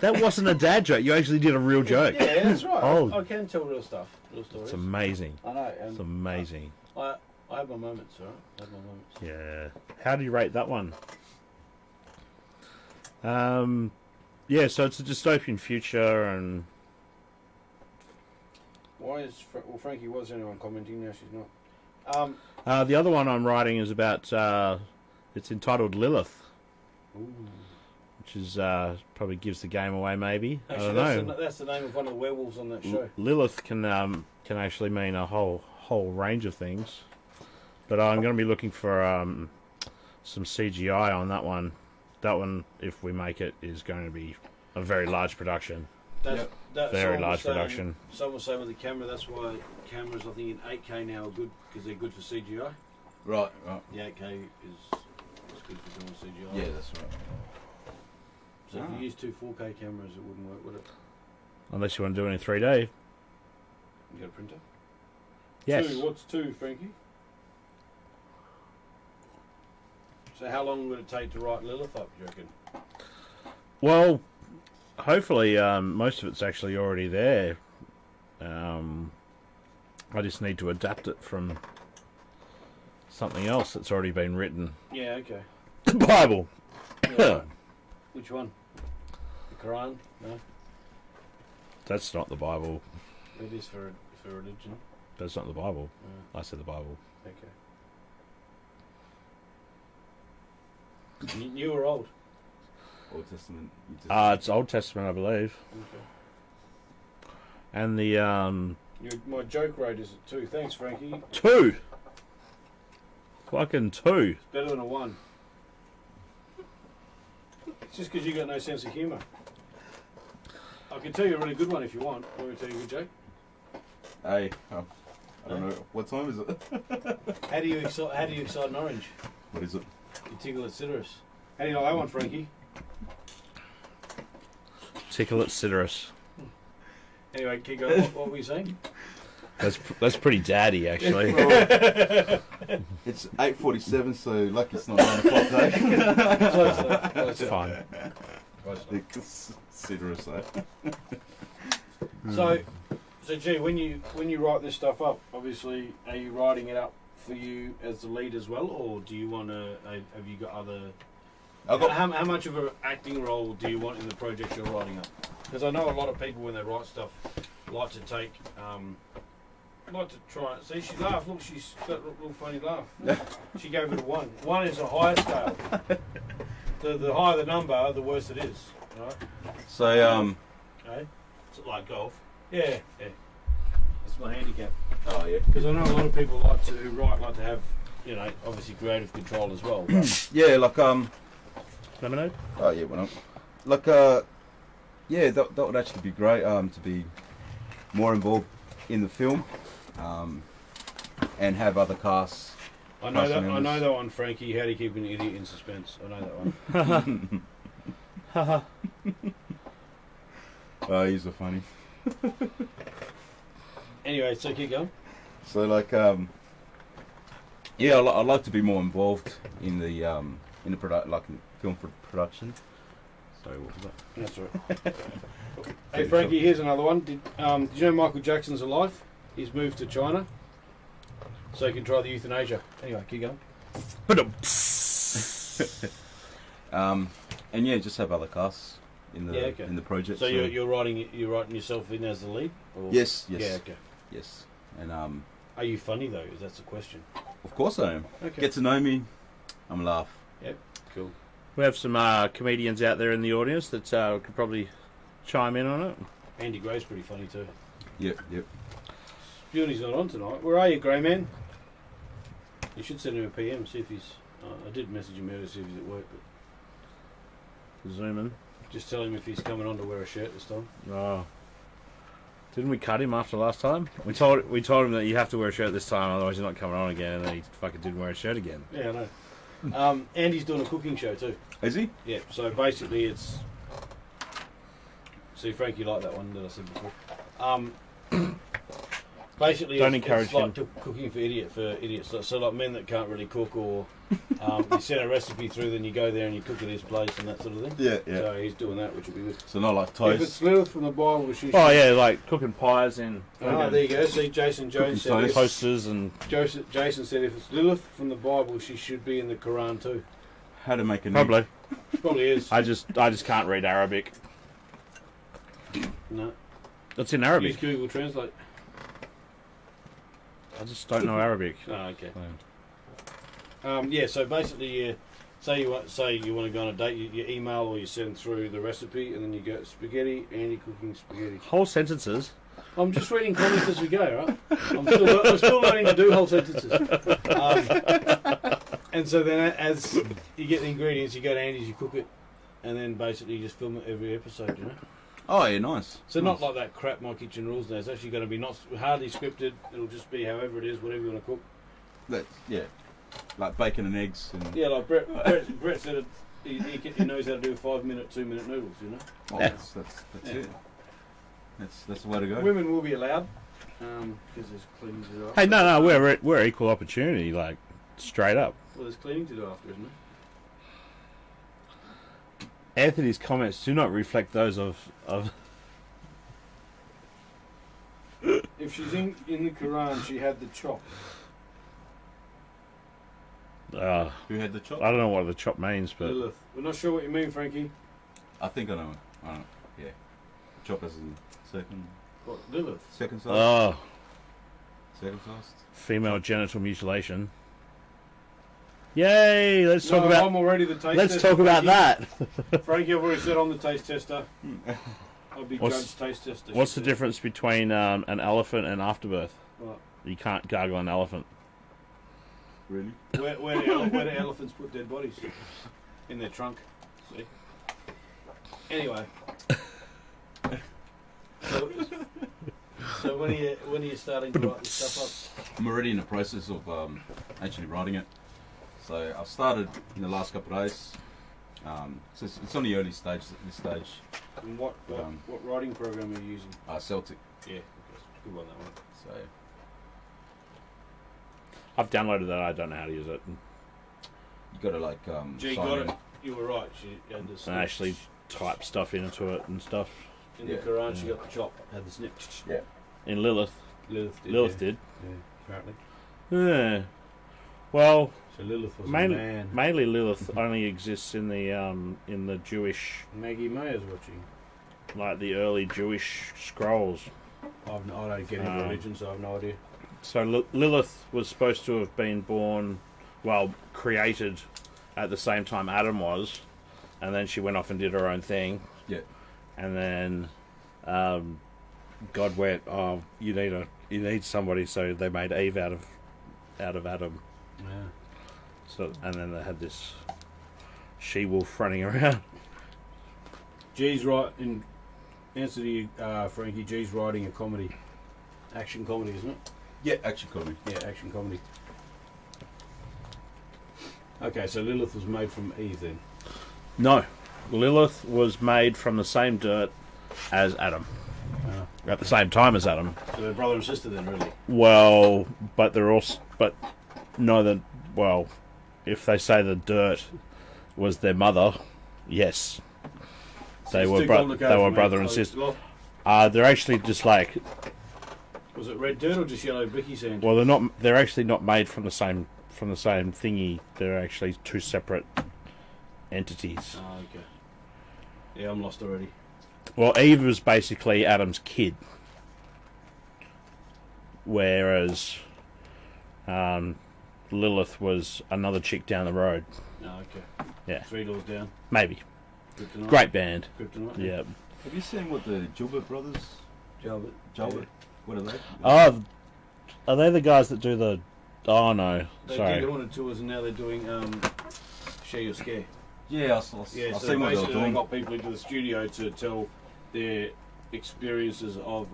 That wasn't a dad joke. You actually did a real joke. yeah, that's right. Oh. I can tell real stuff, real stories. It's amazing. I know. It's amazing. I have my moments, all right? I have my moments. Yeah. How do you rate that one? Yeah, so it's a dystopian future, and Why is Frankie was anyone commenting now? She's not. the other one I'm writing is about. It's entitled Lilith. Ooh. which is probably gives the game away. Maybe Actually, I don't know. that's the name of one of the werewolves on that show. Lilith can actually mean a whole range of things, but I'm going to be looking for some CGI on that one. That one, if we make it, is going to be a very large production. Very large production. Someone was saying with the camera, that's why cameras, I think, in 8K now are good, because they're good for CGI. Right. The 8K is good for doing CGI. Yeah, that's right. So if you use two 4K cameras, it wouldn't work, would it? Unless you want to do it in 3D. You got a printer? Yes. What's two, Frankie? So how long would it take to write Lilith up, do you reckon? Well, hopefully most of it's actually already there. I just need to adapt it from something else that's already been written. Yeah, okay. The Bible. Yeah. Which one? The Quran? No? That's not the Bible. It is for religion. That's not the Bible. Yeah. I said the Bible. Okay. New or old? Old Testament. It's Old Testament, I believe. Okay. And the My joke rate is at 2. Thanks, Frankie. 2. Fucking 2. Better than a 1. It's just because you got no sense of humour. I can tell you a really good one if you want. Want me to tell you a good joke? Hey, I don't know. What time is it? How do you excite an orange? What is it? You tickle its citrus. How do you like that one, Frankie? Tickle it citrus. Anyway, keep going. What were you saying? That's pretty daddy, actually. It's 8:47, so lucky it's not 9 o'clock, though. That's fine. Citrus, eh? So, gee, when you write this stuff up, obviously, are you writing it up for you as the lead as well, or do you want to? Have you got other? How much of an acting role do you want in the project you're writing up? Because I know a lot of people when they write stuff like to take, like to try. See, she laughed. Look, she's got a little funny laugh. She gave it a 1. 1 is a higher scale. The higher the number, the worse it is. Right? So Okay. It's like golf. Yeah. That's my handicap. Oh yeah. Because I know a lot of people who write like to have, obviously creative control as well. But Yeah, like Lemonade? Oh yeah, why not? Like yeah, that would actually be great. To be more involved in the film, and have other casts. I know that one, Frankie. How to keep an idiot in suspense. I know that one. Oh, he's so funny. Anyway, so keep going. So like yeah, I'd like to be more involved in the in film production. Sorry, what was that? That's right. Hey Frankie, here's another one. Did you know Michael Jackson's alive? He's moved to China, so he can try the euthanasia. Anyway, keep going. And yeah, just have other casts in the in the project. So you're writing yourself in as the lead? Or? Yes. Yeah. Okay. Yes. And are you funny though? That's the question. of course I am. Okay. Get to know me, I'm a laugh. Yep. Cool. We have some comedians out there in the audience that could probably chime in on it. Andy Gray's pretty funny too. Yep. Spewny's not on tonight. Where are you, Grey Man? You should send him a PM, see if he's... I did message him earlier to see if he's at work, but... Zoom in. Just tell him if he's coming on to wear a shirt this time. Oh. Didn't we cut him after last time? We told him that you have to wear a shirt this time, otherwise you're not coming on again, and then he fucking didn't wear a shirt again. Yeah, I know. Andy's doing a cooking show too. Is he? Yeah, so basically it's... See, Frankie liked that one that I said before. Basically, Don't it's encourage like cooking for idiots. So like men that can't really cook, or you send a recipe through, then you go there and you cook at his place and that sort of thing. Yeah. So he's doing that, which will be good. So not like If toast. it's Lilith from the Bible, she should... Oh yeah, like cooking pies in Oh, there you go. See, Jason Jones said... toast. toasters and... Jason said if it's Lilith from the Bible, she should be in the Quran too. How to make a Probably. Probably is. I just can't read Arabic. No. It's in Use Arabic. Google Translate. I just don't know Arabic. Oh, okay. Yeah, so basically, Say you want to go on a date, you email or you send through the recipe, and then you go spaghetti, Andy cooking spaghetti. Whole sentences. I'm just reading comments as we go, right? I'm still learning to do whole sentences. And so then, as you get the ingredients, you go to Andy's, you cook it, and then basically you just film it every episode, you know. Oh yeah, nice. So nice. not like that crap My Kitchen Rules now. It's actually going to be not hardly scripted. It'll just be however it is, whatever you want to cook. Yeah, like bacon and eggs. And Yeah, like Brett said, he knows how to do 5-minute, 2-minute noodles. You know. oh, that's it. That's the way to go. Women will be allowed because there's cleaning to do. Hey, no, we're equal opportunity, like straight up. Well, there's cleaning to do after, isn't there? Anthony's comments do not reflect those of. If she's in the Quran, she had the chop. Who had the chop? I don't know what the chop means, but Lilith. We're not sure what you mean, Frankie. I think I know. Yeah, chop as in second. What, Lilith? Second size. oh, Second size. female genital mutilation. Yay! Let's talk I'm about. already the taste Let's tester, talk about Frankie. that. Frankie, I've already said I'm the taste tester. I'll be What's- judge taste tester. What's the difference between an elephant and afterbirth? What? You can't gargle an elephant. Really? Where do elephants put dead bodies? In their trunk. See? Anyway. So when are you starting to write this stuff up? I'm already in the process of actually writing it. So I've started in the last couple of days. So it's on the early stage at this stage. And what writing program are you using? Celtic. Yeah, good one, that one. So I've downloaded that. I don't know how to use it. you got to like Gee, sign got in. it. You were right. She had the And snip. actually type stuff into it and stuff. In the Yeah. Quran, she got the chop. Had the snip. Yeah. In Lilith. Lilith did. Lilith did. Yeah, apparently. Yeah. Well, So Lilith was a mainly, man. mainly Lilith only exists in the Jewish, Maggie Mayer's watching. like the early Jewish scrolls. I don't get into religion, so I have no idea. So Lilith was supposed to have been born, well, created at the same time Adam was, and then she went off and did her own thing. Yeah. And then God went, "Oh, you need somebody," so they made Eve out of Adam. Yeah. So and then they had this she-wolf running around. G's right in answer to you, Frankie. G's writing a comedy, action comedy, isn't it? Yeah, action comedy. Yeah, action comedy. Okay, so Lilith was made from Eve then. No, Lilith was made from the same dirt as Adam, at the same time as Adam. So they're brother and sister then, really. Well, but they're also, well, if they say the dirt was their mother, yes, they It's were too complicated they for were me. brother and Oh, sister. well, They're actually just like, was it red dirt or just yellow bricky sand? well, they're not. They're actually not made from the same thingy. They're actually two separate entities. Oh, okay. Yeah, I'm lost already. Well, Eve was basically Adam's kid, whereas Lilith was another chick down the road. Oh, okay. Yeah. 3 doors down. Maybe. Kryptonite. Great band. Kryptonite. Yeah. Have you seen what the Gilbert brothers? Jalbert. Jalbert. What are they? Oh, are they the guys that do the? Oh no, They sorry. did Haunted Tours and now they're doing Share Your Scare. Yeah, I've Yeah, so seen what they basically were they doing. got people into the studio to tell their experiences of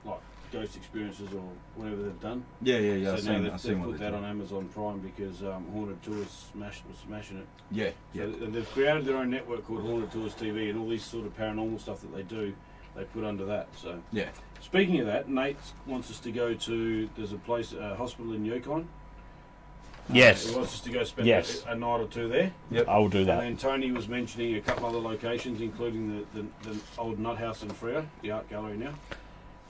like ghost experiences or whatever they've done. Yeah. So I've now seen they've what put they that do. on Amazon Prime because Haunted Tours was smashing it. Yeah. So they've created their own network called Haunted Tours TV, and all these sort of paranormal stuff that they do, they put under that. So Yeah. speaking of that, Nate wants us to go to. There's a place, a hospital in Yukon. Yes, He wants us to go spend Yes. a night or two there. I will do And that. then Tony was mentioning a couple other locations, including the old Nut House in Freo, the art gallery now.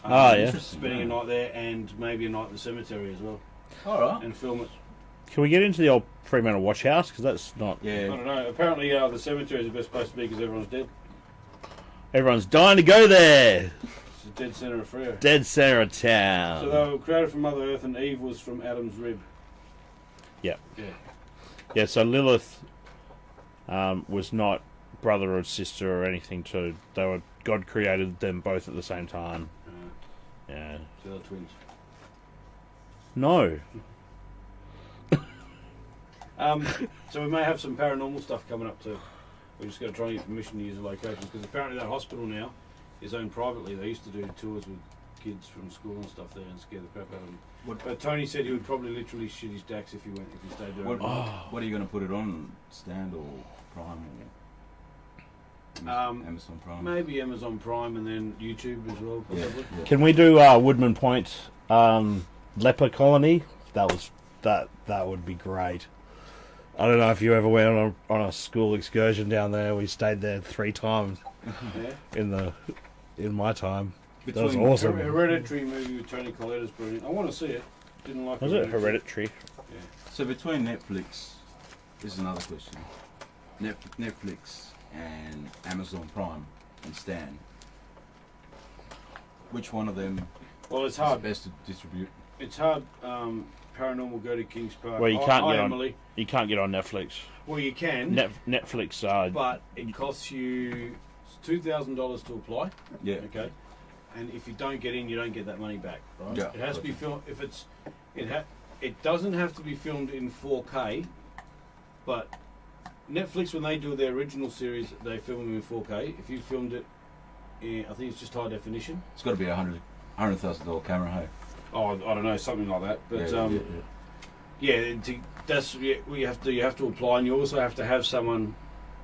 Yeah. Spending a night there and maybe a night in the cemetery as well, All right. and film it. Can we get into the old Fremantle Watch House? Because that's not. I Yeah. don't know. Apparently, the cemetery is the best place to be because everyone's dead. Everyone's dying to go there. It's the dead centre of Freo. Dead center of So town. they were created from Mother Earth, and Eve was from Adam's rib. Yep. Yeah. Yeah. So Lilith was not brother or sister or anything. God created them both at the same time. Yeah. So they're twins. No. So we may have some paranormal stuff coming up too. We're just going to try and get permission to use the locations because apparently that hospital now is owned privately. They used to do tours with kids from school and stuff there and scare the crap out of them. But Tony said he would probably literally shit his dacks if he stayed there. What are you going to put it on? Stand or Prime or Amazon Prime? Maybe Amazon Prime and then YouTube as well. Possibly. Yeah. Can we do Woodman Point leper colony? That would be great. I don't know if you ever went on a school excursion down there. We stayed there 3 times in my time. That was awesome. Hereditary movie with Tony Colletta's brilliant. I want to see it. Didn't like it. Was it Hereditary? Yeah. So between Netflix, this is another question. Netflix and Amazon Prime and Stan, which one of them It's hard. is best to distribute? It's hard. Paranormal Go to Kings Park. Well, you can't get on. Emily. You can't get on Netflix. Well, you can. Netflix. But it costs you $2,000 to apply. Yeah. Okay. And if you don't get in, you don't get that money back. Right. Yeah. It has to be filmed. It doesn't have to be filmed in 4K. But Netflix, when they do their original series, they film them in 4K. If you filmed it, I think it's just high definition. It's got to be $100,000 camera, hey? Oh, I don't know, something like that. But you have to apply, and you also have to have someone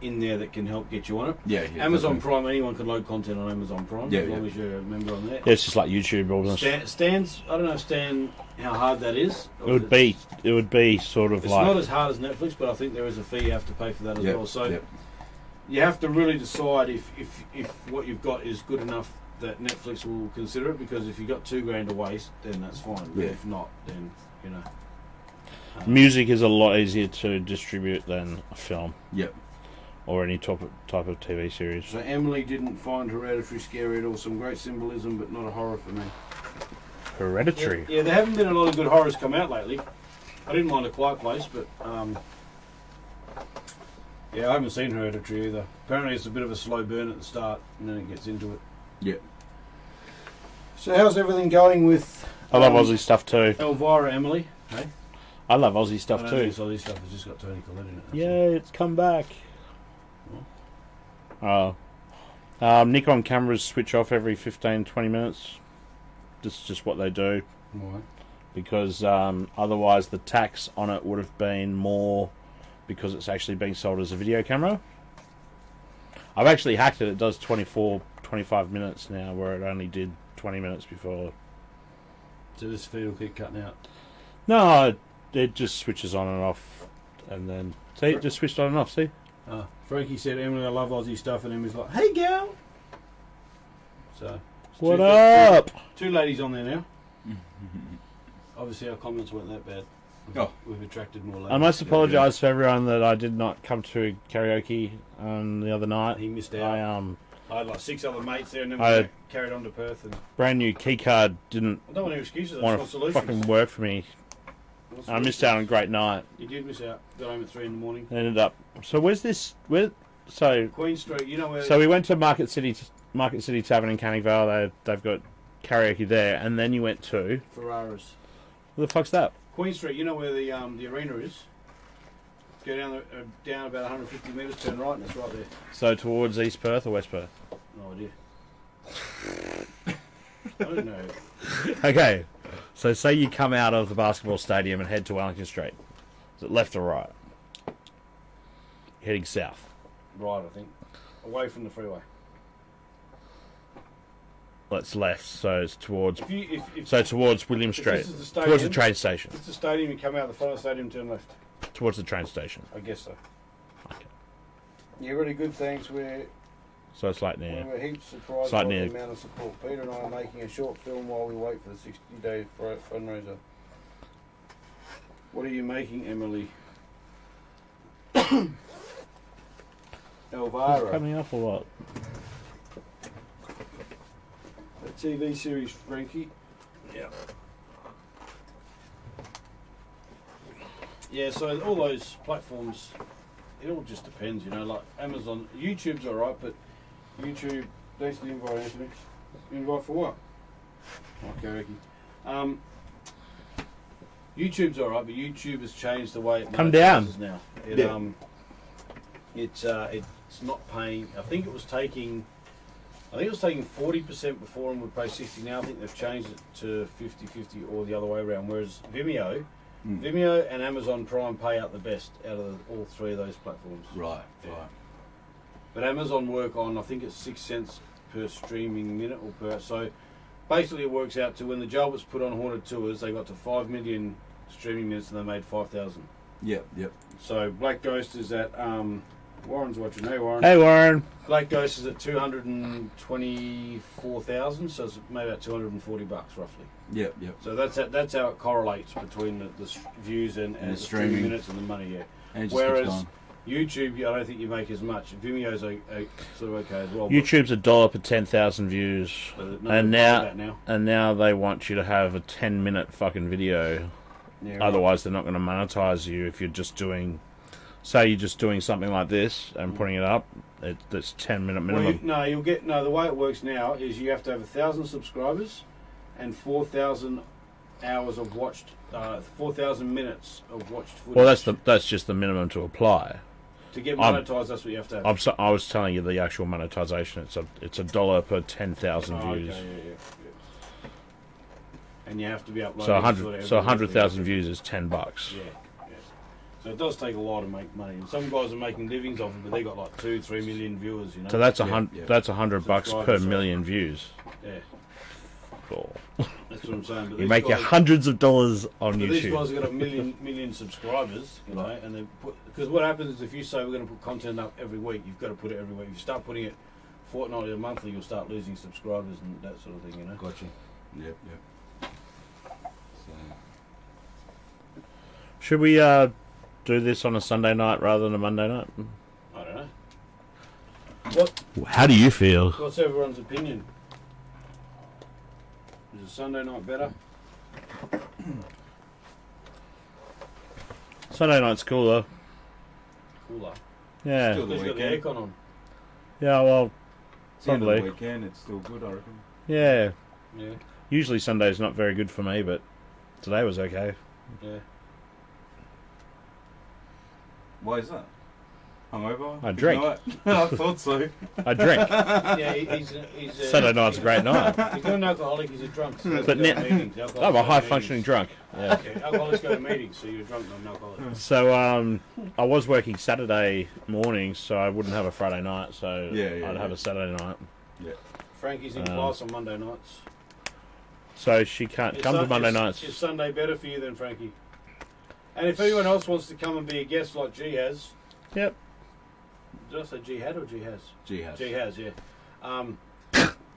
in there that can help get you on it. Yeah. Amazon definitely. Prime, anyone can load content on Amazon Prime as long as you're a member on there. Yeah, it's just like YouTube. Stan's, I don't know, Stan, how hard that is. It would be sort of it's like. not as hard as Netflix, but I think there is a fee you have to pay for that as well. So Yep. you have to really decide if what you've got is good enough that Netflix will consider it, because if you've got $2,000 to waste, then that's fine. But if not, then music is a lot easier to distribute than a film. Yep. Or any type of TV series. So Emily didn't find Hereditary scary at all. Some great symbolism, but not a horror for me. Hereditary. Yeah, there haven't been a lot of good horrors come out lately. I didn't mind A Quiet Place, but I haven't seen Hereditary either. Apparently, it's a bit of a slow burn at the start, and then it gets into it. Yep. So how's everything going with... I love Aussie stuff too. Elvira, Emily? Hey? I love Aussie stuff too. It's Aussie stuff. It's just got Tony Collette in it. Yeah, it's come back. Nikon cameras switch off every 15-20 minutes. That's just what they do. Why? Because otherwise the tax on it would have been more, because it's actually being sold as a video camera. I've actually hacked it. It does 25 minutes now, where it only did 20 minutes before. So this feed will keep cutting out? No, it just switches on and off. And then, see, it just switched on and off, see? Frankie said, Emily, I love Aussie stuff, and Emily's like, hey, gal! So, what up? 2 ladies on there now. Obviously, our comments weren't that bad. We've attracted more ladies. I must apologise for everyone that I did not come to karaoke the other night. He missed out. I had like 6 other mates there, and then we carried on to Perth. And brand new keycard didn't I don't want any excuses. I want just to want solutions. fucking work for me. I missed out on a great night. You did miss out. Got home at 3 in the morning. Ended up. So where's this? So Queen Street. You know where? So we went to Market City Tavern in Canning Vale. They've got karaoke there, and then you went to Ferraris. What the fuck's that? Queen Street. You know where the arena is? Go down about 150 metres, turn right, and it's right there. So towards East Perth or West Perth? No idea. I don't know. Okay, so say you come out of the basketball stadium and head to Wellington Street. Is it left or right? Heading south. Right, I think. Away from the freeway. Well, it's left, so it's towards. So towards William Street. This is the stadium, towards the train station. It's the stadium. You come out the front of the stadium, turn left. Towards the train station. I guess so. Okay. Yeah, really good. Thanks. So it's like near. We were heaps surprised by the amount of support. Peter and I are making a short film while we wait for the 60-day fundraiser. What are you making, Emily? Elvira. Coming up or what? A TV series, Frankie. Yeah. Yeah, so all those platforms it all just depends, you know. Like Amazon, YouTube's alright, but YouTube. Thanks for the invite, Anthony. Invite for what? Okay, Ricky. YouTube's alright, but YouTube has changed the way it Come down monetizes now. It's not paying. I think it was taking 40% before and would pay 60. Now I think they've changed it to 50-50 or the other way around. Whereas Vimeo and Amazon Prime pay out the best out of all three of those platforms. Right. But Amazon work on, I think it's 6 cents per streaming minute or per. So basically, it works out to when the job was put on Haunted Tours, they got to 5 million streaming minutes and they made 5,000. Yep. So Black Ghost is at Warren's watching. Hey Warren. Hey Warren. Black Ghost is at 224,000, so it's made about $240 roughly. Yep. So that's how it correlates between the views and the streaming minutes and the money. Yeah. And it just Whereas keeps going. YouTube, I don't think you make as much. Vimeo's sort of okay as well. YouTube's $1 per 10,000 views, and now they want you to have a 10-minute fucking video. Yeah, Otherwise, they're not going to monetize you if you're just doing. Say you're just doing something like this and putting it up. That's 10-minute minimum. The way it works now is you have to have 1,000 subscribers and 4,000 hours of watched, 4,000 minutes of watched footage. Well, that's just the minimum to apply. To get monetized, that's what you have to have. I was telling you the actual monetization. It's $1 per 10,000 views. Okay, yeah. And you have to be uploading. So 100,000 views is $10. Yeah. So it does take a lot to make money. And some guys are making livings off it, but they got like 2-3 million viewers. You know. So that's $100 per million views. Yeah. Cool. That's what I'm saying. But you make your hundreds of dollars on YouTube. These guys have got a million subscribers, you know, and they because what happens is if you say we're going to put content up every week, you've got to put it every week. If you start putting it fortnightly or monthly, you'll start losing subscribers and that sort of thing, you know. Gotcha. Yep. So. Should we do this on a Sunday night rather than a Monday night? I don't know. How do you feel? What's everyone's opinion? Is a Sunday night better? Sunday night's cooler. Cooler. Yeah. Still the He's got the weekend. aircon on. Yeah, well, It's the end of probably. the weekend. It's still good, I reckon. Yeah. Yeah. Usually Sunday's not very good for me, but today was okay. Yeah. Why is that? Hungover? I drink. I thought so. I drink. Yeah, he's Sunday night's a great night. He's not an alcoholic, he's a drunk. So But I'm a high-functioning drunk. Yeah. Okay, alcoholics go to meetings, so you're drunk, not an alcoholic. So I was working Saturday morning, so I wouldn't have a Friday night. So I'd have a Saturday night. Yeah. Frankie's in class on Monday nights. So she can't come to Monday nights. Is Sunday better for you than Frankie? And if anyone else wants to come and be a guest like G has... Yep. Did I say G had or G has? G has. G has, yeah.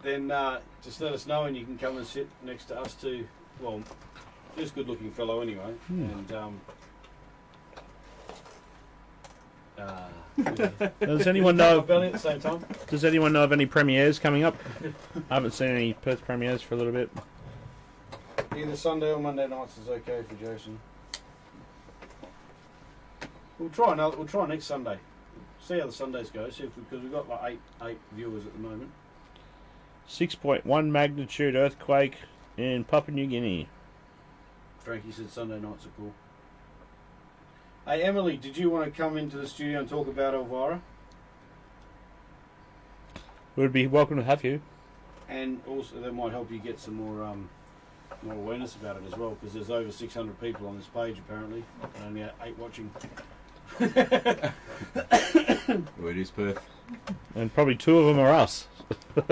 Then just let us know and you can come and sit next to us too. Well, this good looking fellow anyway. And Does anyone know? belly at the same time. Does anyone know of any premieres coming up? I haven't seen any Perth premieres for a little bit. Either Sunday or Monday nights is okay for Jason. We'll try next Sunday. See how the Sundays go. See if because we've got like eight viewers at the moment. 6.1 magnitude earthquake in Papua New Guinea. Frankie said Sunday nights are cool. Hey Emily, did you want to come into the studio and talk about Elvira? We'd be welcome to have you. And also that might help you get some more awareness about it as well, because there's over 600 people on this page apparently, and only 8 watching. Well, it is Perth. And probably 2 of them are us. It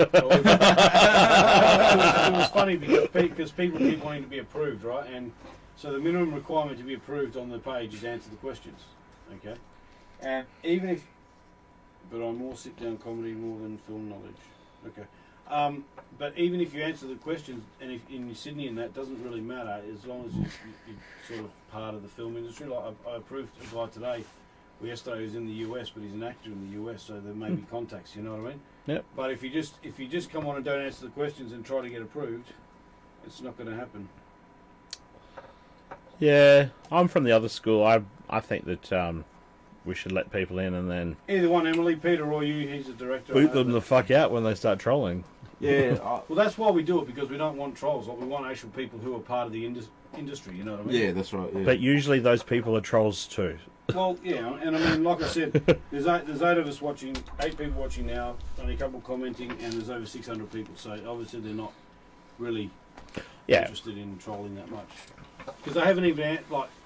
was funny because people keep wanting to be approved, right? And so the minimum requirement to be approved on the page is answer the questions, okay? And even if, but I'm more sit-down comedy more than film knowledge, okay? But even if you answer the questions, and if in Sydney and that doesn't really matter, as long as you're sort of part of the film industry. Like I approved a guy today. Well, yesterday he was in the US, but he's an actor in the US, so there may be contacts. You know what I mean? Yep. But if you just come on and don't answer the questions and try to get approved, it's not going to happen. Yeah, I'm from the other school. I think that we should let people in and then Either one, Emily, Peter, or you. He's the director. boot them the fuck out when they start trolling. Yeah. Well, that's why we do it, because we don't want trolls. Like, we want actual people who are part of the industry. You know what I mean? Yeah, that's right. Yeah. But usually those people are trolls too. Well, yeah, and I mean, like I said, there's 8 of us watching, 8 people watching now, only a couple commenting, and there's over 600 people. So obviously they're not really interested in trolling that much, because they haven't even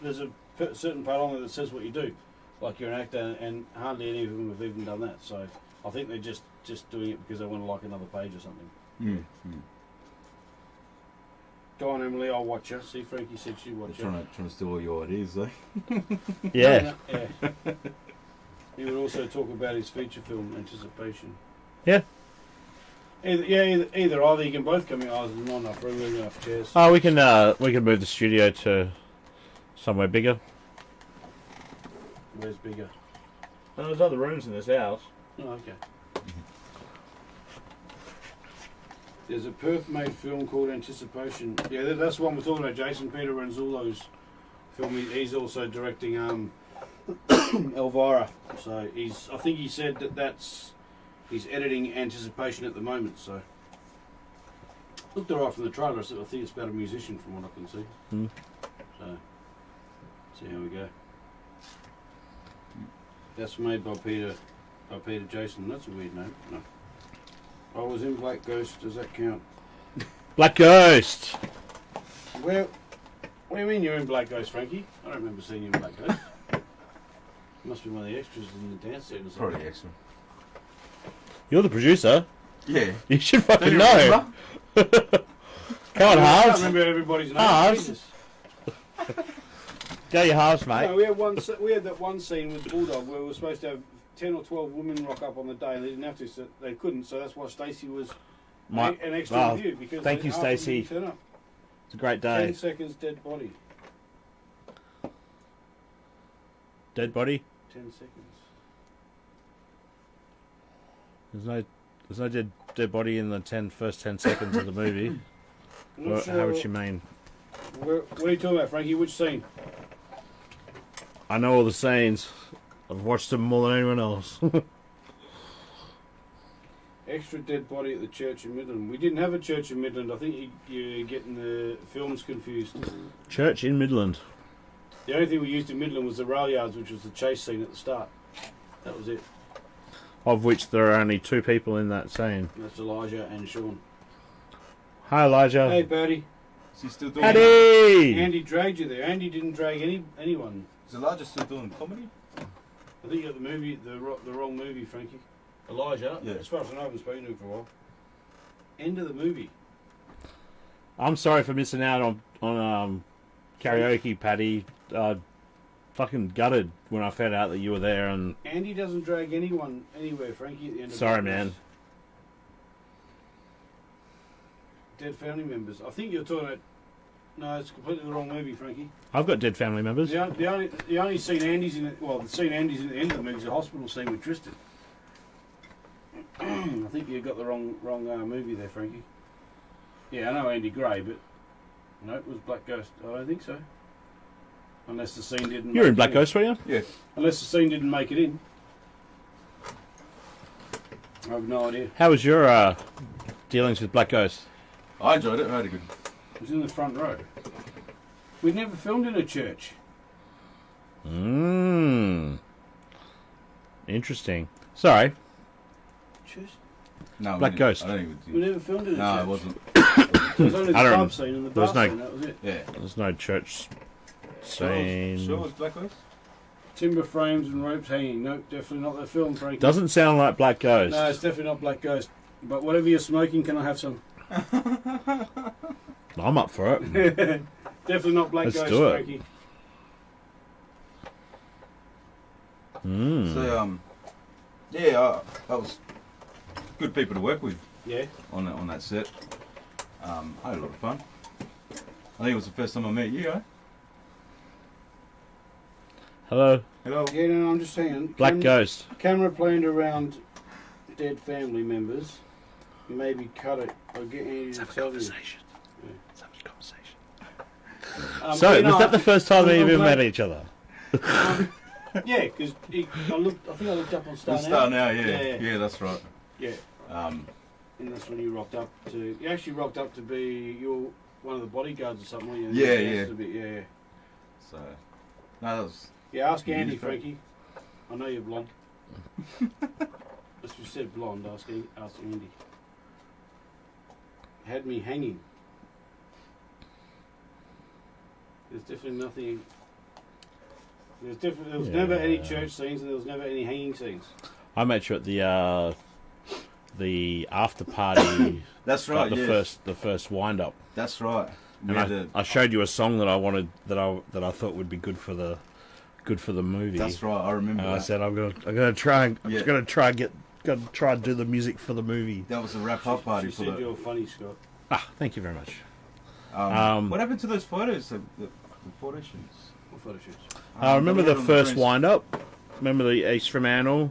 there's a certain part on there that says what you do, like you're an actor, and hardly any of them have even done that. So I think they're just doing it because they want to like another page or something. Go on, Emily, I'll watch her. See, Frankie said she'd watch her. Trying to steal all your ideas, though. Yeah. Yeah. He would also talk about his feature film Anticipation. Yeah. Either you can both come in. Oh, there's not enough room, there's enough chairs. Oh, we can move the studio to somewhere bigger. Where's bigger? Oh, there's other rooms in this house. Oh, okay. There's a Perth-made film called Anticipation. Yeah, that's the one we're talking about. Jason Peter Ranzullo's film. He's also directing Elvira. So I think he said he's editing Anticipation at the moment. So looked alright from the trailer. So I think it's about a musician from what I can see. So see how we go. That's made by Peter Jason. That's a weird name. No. I was in Black Ghost. Does that count? Black Ghost. What do you mean you're in Black Ghost, Frankie? I don't remember seeing you in Black Ghost. Must be one of the extras in the dance set or something. Probably extra. You're the producer. Yeah. You should fucking know. Come on, I Harves. can't remember everybody's name. Harves. Jesus. Go your Harves, mate. No, we had that one scene with Bulldog where we were supposed to have 10 or 12 women rock up on the day, and they didn't have to, so they couldn't. So that's why Stacey was an extra review, because thank you, Stacey. Turn up. It's a great day. 10 seconds dead body. Dead body. 10 seconds. There's no dead body in the first 10 seconds of the movie. How would you mean? What are you talking about, Frankie? Which scene? I know all the scenes. I've watched them more than anyone else. Extra dead body at the church in Midland. We didn't have a church in Midland. I think you're getting the films confused. Church in Midland. The only thing we used in Midland was the rail yards, which was the chase scene at the start. That was it. Of which there are only 2 people in that scene. That's Elijah and Sean. Hi, Elijah. Hey, Bertie. Is he still doing Paddy! Andy dragged you there. Andy didn't drag anyone. Is Elijah still doing comedy? I think you got the wrong movie, Frankie. Elijah, Yeah. as far as I know, I haven't spoken to him for a while. End of the movie. I'm sorry for missing out on karaoke, Paddy. Fucking gutted when I found out that you were there. And Andy doesn't drag anyone anywhere, Frankie, at the end of sorry, the man. Dead family members. I think you're talking about... No, it's completely the wrong movie, Frankie. I've got dead family members. The only scene Andy's in it... Well, the scene Andy's in at the end of the movie is a hospital scene with Tristan. I think you got the wrong movie there, Frankie. Yeah, I know Andy Gray, but... No, it was Black Ghost. I don't think so. Unless the scene didn't... You're in Black Ghost, were you? Yeah. Unless the scene didn't make it in. I have no idea. How was your dealings with Black Ghost? I enjoyed it. I had a good... It was in the front row. We'd never filmed in a church. Interesting. Sorry. Church? No, Black Ghost. I don't even We think... never filmed in a church. No, it wasn't. There was only the I don't pub scene and the bar scene, that was it. Yeah. There's no church Sure scene. it was Black Ghost? Timber frames and ropes hanging. Nope, definitely not that film, Frankie. Doesn't sound like Black Ghost. No, it's definitely not Black Ghost. But whatever you're smoking, can I have some? I'm up for it. Definitely not Black Let's Ghost, do it. Frankie. So, yeah, that was good people to work with Yeah. on that set. I had a lot of fun. I think it was the first time I met you, eh? Hello, Hello. Yeah, no, I'm just saying. Black Ghost. Camera planned around dead family members. Maybe cut it or get Andy to tell you. Let's have a conversation. Um, So, you know, was that the first time I'm we even glad- met each other? Yeah, because I think I looked up on Star Now. Star Now, yeah, that's right. Yeah. And that's when you rocked up to. You actually rocked up to be one of the bodyguards or something. Weren't you? Yeah. A bit, yeah. So, no, that was. Yeah, ask Andy, Frankie. I know you're blonde. As we said, blonde. Ask Andy. Had me hanging. There's definitely nothing. There was never any church scenes, and there was never any hanging scenes. I met you at the after party. That's right. The first wind up. That's right. And I showed you a song that I wanted that I thought would be good for the movie. That's right. I remember. I said I'm gonna try and do the music for the movie. That was a wrap up party. She said you're funny, Scott. Thank you very much. What happened to those photos? The photo shoots. What photo shoots? Remember the first wind up? Remember the East Fremantle?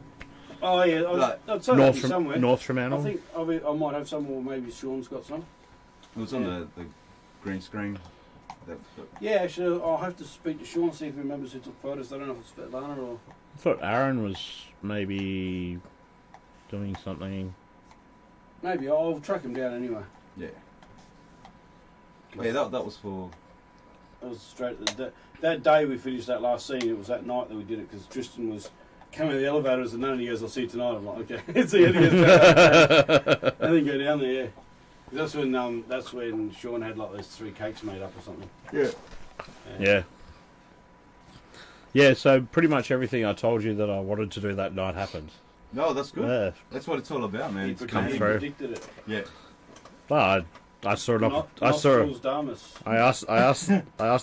Oh yeah, I'd say North somewhere. North Fremantle. I think I might have some, or maybe Sean's got some. It was on the green screen. Yeah, actually, I'll have to speak to Sean, see if he remembers who took photos. I don't know if it's Svetlana or. I thought Aaron was maybe doing something. Maybe I'll track him down anyway. Yeah. Yeah, that was for. That was straight. That day we finished that last scene. It was that night that we did it because Tristan was coming in the elevators and none of you guys. I'll see you tonight. I'm like, okay, see you guys. I didn't go down there. Yeah. That's when Sean had like those 3 cakes made up or something. Yeah. Yeah, so pretty much everything I told you that I wanted to do that night happened. No, that's good. Yeah. That's what it's all about, man. It's come He through. predicted it. Yeah. But I saw it up. I asked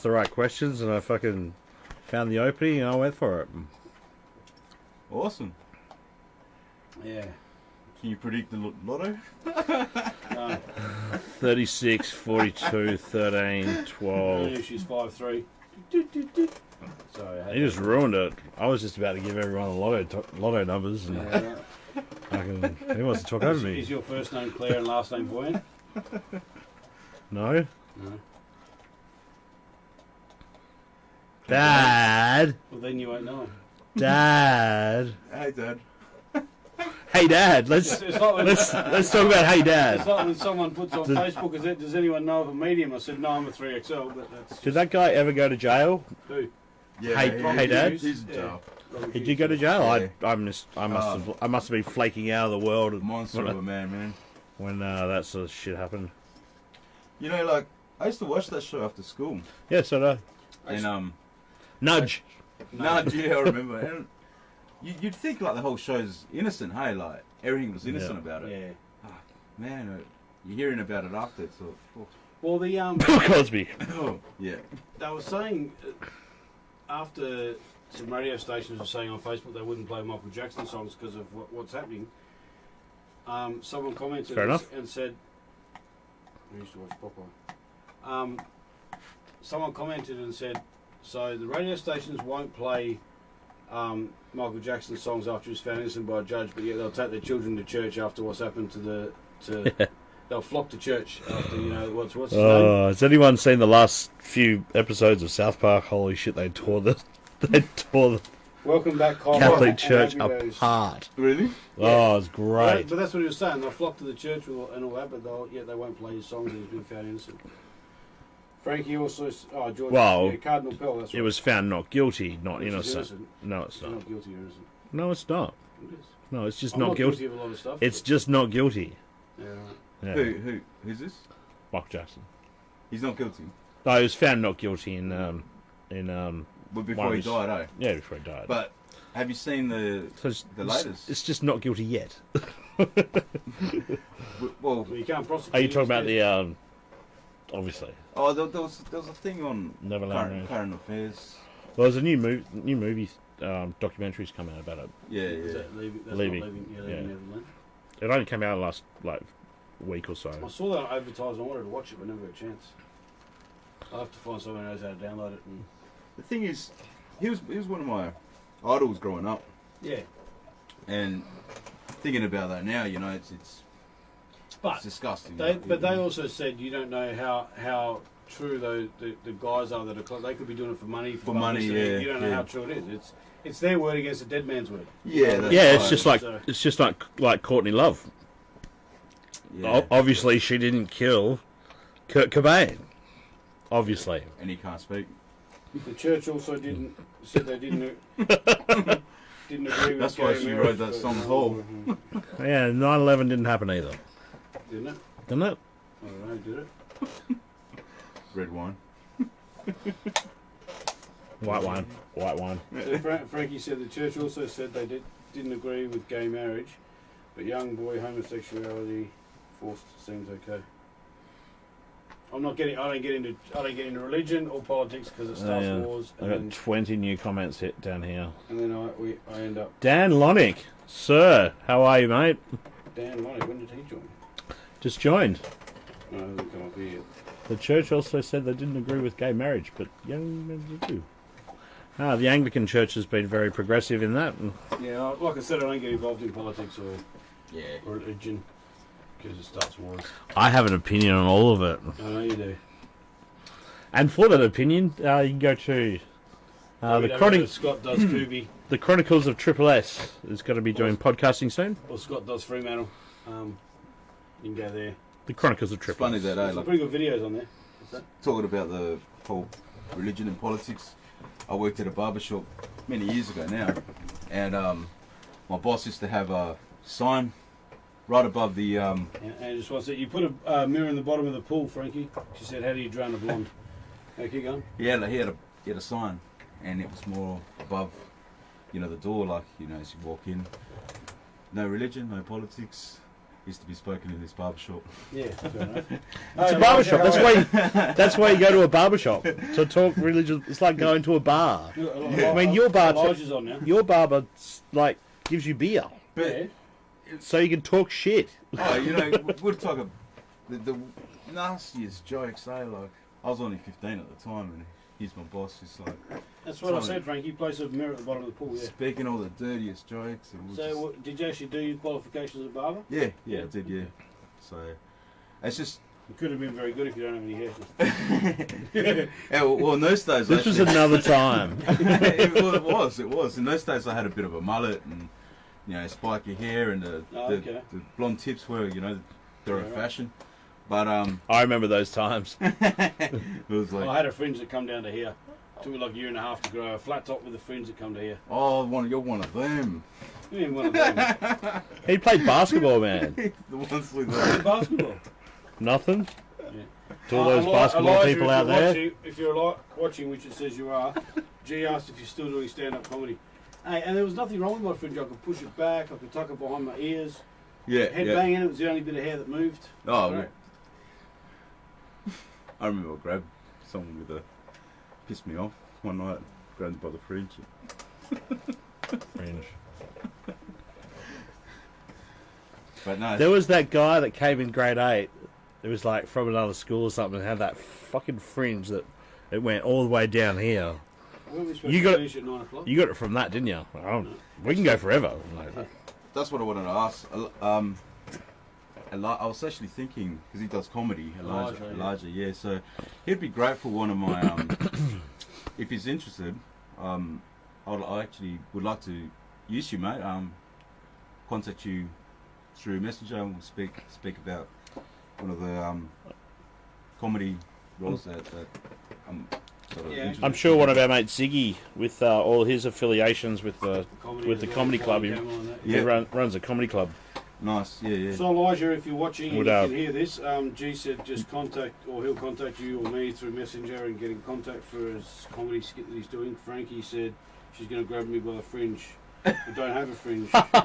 the right questions and I fucking found the opening and I went for it. Awesome. Yeah. Can you predict the lotto? No. 36, 42, 13, 12. Yeah, she's 5'3". Sorry, He just ruined it. I was just about to give everyone the lotto numbers, and he wants to talk over me. Is your first name Claire and last name Boyan? No. No. Dad. Well, then you won't know. Dad. Hey, Dad. Hey, Dad. Let's talk about Hey, Dad. It's like when someone puts on Facebook, does anyone know of a medium? I said, no, I'm a 3XL, but that's... Did that guy ever go to jail? Who? Yeah, Hey, Dad. He's in jail. Did you go to jail? Yeah. I must have been flaking out of the world Monster of a man. when that sort of shit happened. You know, like, I used to watch that show after school. Yeah, so do. And, Nudge. Nudge, yeah, I remember. And you'd think, like, the whole show's innocent, hey? Like, everything was innocent about it. Yeah. Oh, man, you're hearing about it after, so... Oh. Well, the... Bill Cosby. Oh, yeah. They were saying, after some radio stations were saying on Facebook they wouldn't play Michael Jackson songs because of what's happening, someone commented and said... I used to watch Popeye. Someone commented and said, so the radio stations won't play Michael Jackson songs after he's found innocent by a judge, but yet they'll take their children to church after what's happened to they'll flock to church after, you know, what's his name? Has anyone seen the last few episodes of South Park? Holy shit, they tore the Welcome back, Kyle. Catholic Church apart. Really? Oh, it's great. But that's what he was saying. They'll flock to the church and all that, but they won't play his songs and he's been found innocent. Frankie also... Oh, George... Well, Cardinal Pell, that's right. It was found not guilty, not innocent. Innocent. No, it's not. Not guilty or innocent. No, it's not. It is. No, it's just I'm not guilty. guilty of a lot of stuff. It's just not guilty. Yeah, right. Yeah. Who's this? Michael Jackson. He's not guilty. No, he was found not guilty in But before he died, eh? Yeah, before he died. But have you seen the latest? It's just not guilty yet. Well, you can't prosecute. Are you talking about the obviously? Oh, there was a thing on Neverland. Current Affairs. Well, there's a new movie documentaries come out about it. Yeah. Leaving Neverland. It only came out last week or so. I saw that advertised. I wanted to watch it, but never got a chance. I'll have to find someone who knows how to download it. The thing is, he was one of my idols growing up. Yeah. And thinking about that now, you know, it's disgusting. They also said you don't know how true though the guys are that are they could be doing it for money. For money, publicity. yeah. You don't know how true it is. It's their word against a dead man's word. Yeah, that's Yeah, it's right. just like Courtney Love. Yeah. Obviously, she didn't kill Kurt Cobain. Obviously. And he can't speak. The church also said they didn't agree with That's why gay she marriage, wrote that but- song Hole. Yeah, 9/11 didn't happen either. Didn't it? Didn't it? I don't know, did it? Red wine. White wine. So Frankie said the church also said they didn't agree with gay marriage, but young boy homosexuality forced seems okay. I don't get into religion or politics because it starts wars, I got 20 new comments hit down here. and then I end up. Dan Lonick, sir, how are you, mate? Dan Lonnie, when did he join? Just joined. No, it hasn't come up here yet. The church also said they didn't agree with gay marriage, but young men do. The Anglican Church has been very progressive in that. Yeah, like I said, I don't get involved in politics or Yeah. religion because it starts wars. I have an opinion on all of it. I know you do. And for that opinion, you can go to Scott does Kubi, the Chronicles of Triple S is going to be doing podcasting soon. or Scott does Fremantle. You can go there. The Chronicles of It's Triple funny S. that, There's some pretty good videos on there. What's that? talking about the whole religion and politics. I worked at a barber shop many years ago now, and my boss used to have a sign right above the. And just wants that you put a mirror in the bottom of the pool, Frankie. She said, "How do you drown a blonde?" Okay, keep going. He had a sign, and it was more above, the door, like as you walk in. No religion, no politics. Used to be spoken in this barber shop. Yeah, fair enough. It's a barber shop. That's why you go to a barber shop to talk religion. It's like going to a bar. I mean, your Elijah's on now. your barber gives you beer, Yeah. so you can talk shit. Oh, we'll talk about the nastiest jokes. Like I was only 15 at the time, and he's my boss. He's like That's what I said, Frankie. Place a mirror at the bottom of the pool. Yeah. speaking all the dirtiest jokes. And So, did you actually do your qualifications as a barber? yeah, I did, yeah. So it's just. It could have been very good if you don't have any hair. Yeah, well, in those days, This was another time. it was. In those days, I had a bit of a mullet and spiky hair, and the blonde tips were they're a fashion. But I remember those times. it was like, I had a fringe that come down to here. Took me like a year and a half to grow a flat top with a fringe that come to here. oh, you're one of them. You ain't one of them. He played basketball, man. The ones with Basketball. Nothing. Yeah. To all those basketball Elijah, people out there. If you're watching, which it says you are, G asked if you're still doing stand-up comedy. Hey, and there was nothing wrong with my fringe. I could push it back. I could tuck it behind my ears. Head banging. It was the only bit of hair that moved. Oh, Right. I remember I grabbed someone with pissed me off one night, grabbed by the fringe. Fringe. But no, There was that guy that came in grade 8. It was like from another school or something, and had that fucking fringe that it went all the way down here. When we supposed You to got- finish at 9 o'clock? You got it from that, didn't you? We can go forever. that's what I wanted to ask. I was actually thinking, because he does comedy, Elijah, yeah. So he'd be great for one of my. If he's interested, I actually would like to use you, mate. Contact you through Messenger, and we'll speak about one of the comedy roles that I'm sort of interested I'm sure one of our mates Ziggy, with all his affiliations with the comedy club, he runs a comedy club. Nice, yeah. So Elijah, if you're watching Would, and you can hear this, G said just contact, or he'll contact you or me through Messenger and get in contact for his comedy skit that he's doing. Frankie said she's going to grab me by the fringe. I don't have a fringe. Grab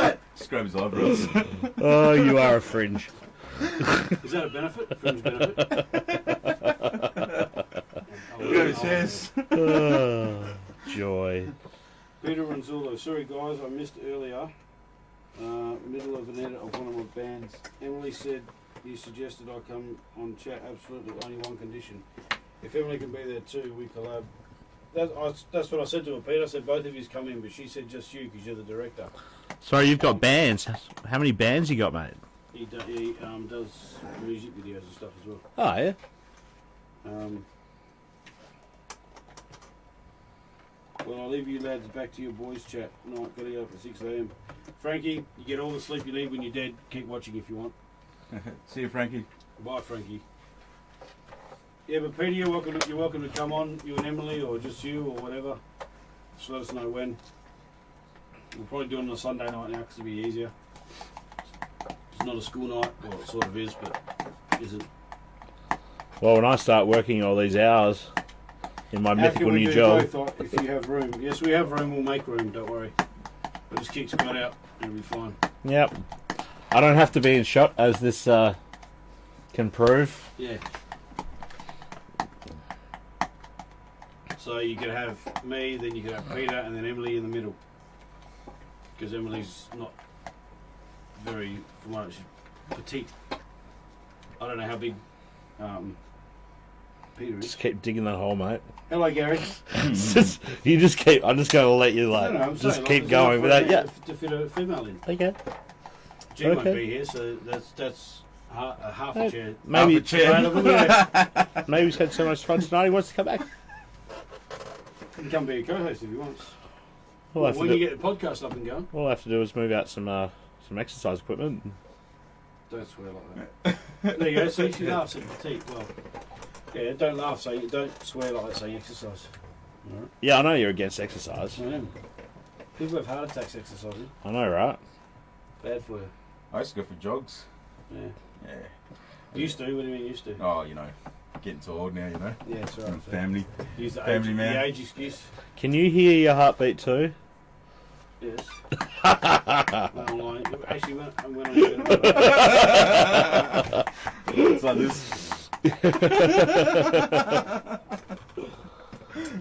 it! Just grab his eyebrows. Oh, you are a fringe. Is that a benefit? Fringe benefit? Grab his hairs. Oh, joy. Peter Ranzullo, sorry guys, I missed earlier. Middle of an edit of one of my bands. Emily said you suggested I come on chat. Absolutely, only one condition. If Emily can be there too, we collab. That's what I said to her, Peter. I said both of you come in, but she said just you because you're the director. Sorry, you've got bands. How many bands you got, mate? He does music videos and stuff as well. Oh, yeah. Well, I'll leave you lads back to your boys' chat. No, I've got to get up at 6 a.m. Frankie, you get all the sleep you need when you're dead. Keep watching if you want. See you, Frankie. Bye, Frankie. Yeah, but Peter, you're welcome to come on, you and Emily, or just you, or whatever. Just let us know when. We'll probably do it on a Sunday night now because it'll be easier. It's not a school night. Well, it sort of is, but isn't. Well, when I start working all these hours in my mythical new job. Both, if you have room. Yes, we have room. We'll make room. Don't worry. We'll just kick Scott out. It'll be fine. Yep. I don't have to be in shot, as this can prove. Yeah. So you could have me, then you could have Peter, and then Emily in the middle. Because Emily's not very, from what she's petite. I don't know how big Peter is. Just keep digging that hole, mate. Hello, Gary. You just keep. I'm just going to let you I'm just saying, keep going without. Yeah. To fit a female in. Okay. G won't be here, so that's half a chair. Maybe Half a chair. Available, yeah. maybe he's had so much fun tonight. He wants to come back. He can come be a co-host if he wants. When you get the podcast up and going. All I have to do is move out some exercise equipment. Don't swear like that. There you go. See, she laughs at petite. Well, yeah, don't laugh. So you don't swear like that. Saying exercise. All right. Yeah, I know you're against exercise. I am. People have heart attacks exercising. I know, right? Bad for you. I used to go for jogs. Yeah. Yeah. Used to. What do you mean used to? Oh, you know, getting too old now, you know. Yeah, that's right. Family. Use the Family age, man. The age excuse. Can you hear your heartbeat too? Yes. Online. Actually, when I'm It's like this.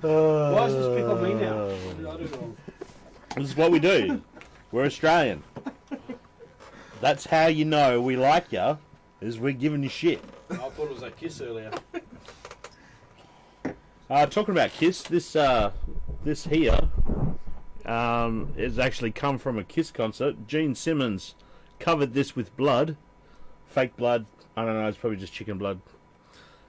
Why does this pick on me now? What did I do wrong? This is what we do. We're Australian. That's how you know we like you, is we're giving you shit. I thought it was that kiss earlier. Talking about Kiss, this here has actually come from a Kiss concert. Gene Simmons covered this with blood, fake blood. I don't know, it's probably just chicken blood.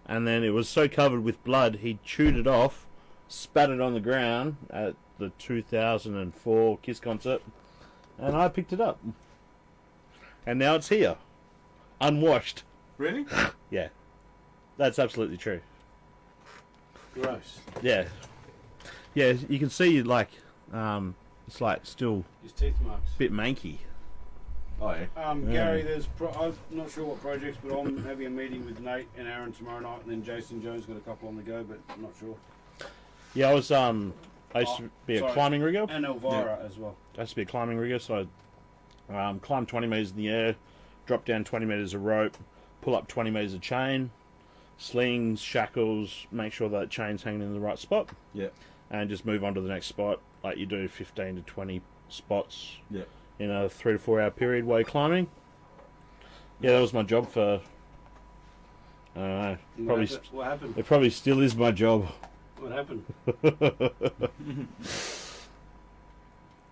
And then it was so covered with blood, he chewed it off, spat it on the ground at the 2004 Kiss concert, and I picked it up. And now it's here, unwashed. Really? Yeah, that's absolutely true. Gross. Yeah, yeah. You can see like it's like still His teeth marks. a bit manky. Oh, yeah. Gary, I'm not sure what projects, but I'm having a meeting with Nate and Aaron tomorrow night, and then Jason Jones got a couple on the go, but I'm not sure. Yeah, I used to be a climbing rigger. And Elvira as well. I used to be a climbing rigger, so I climbed 20 metres in the air, drop down 20 metres of rope, pull up 20 metres of chain, slings, shackles, make sure that chain's hanging in the right spot. Yeah. And just move on to the next spot. Like you do 15 to 20 spots Yeah. in a 3 to 4 hour period while you're climbing. Yeah, that was my job for, I don't know, probably, What happened? it probably still is my job. What happened? What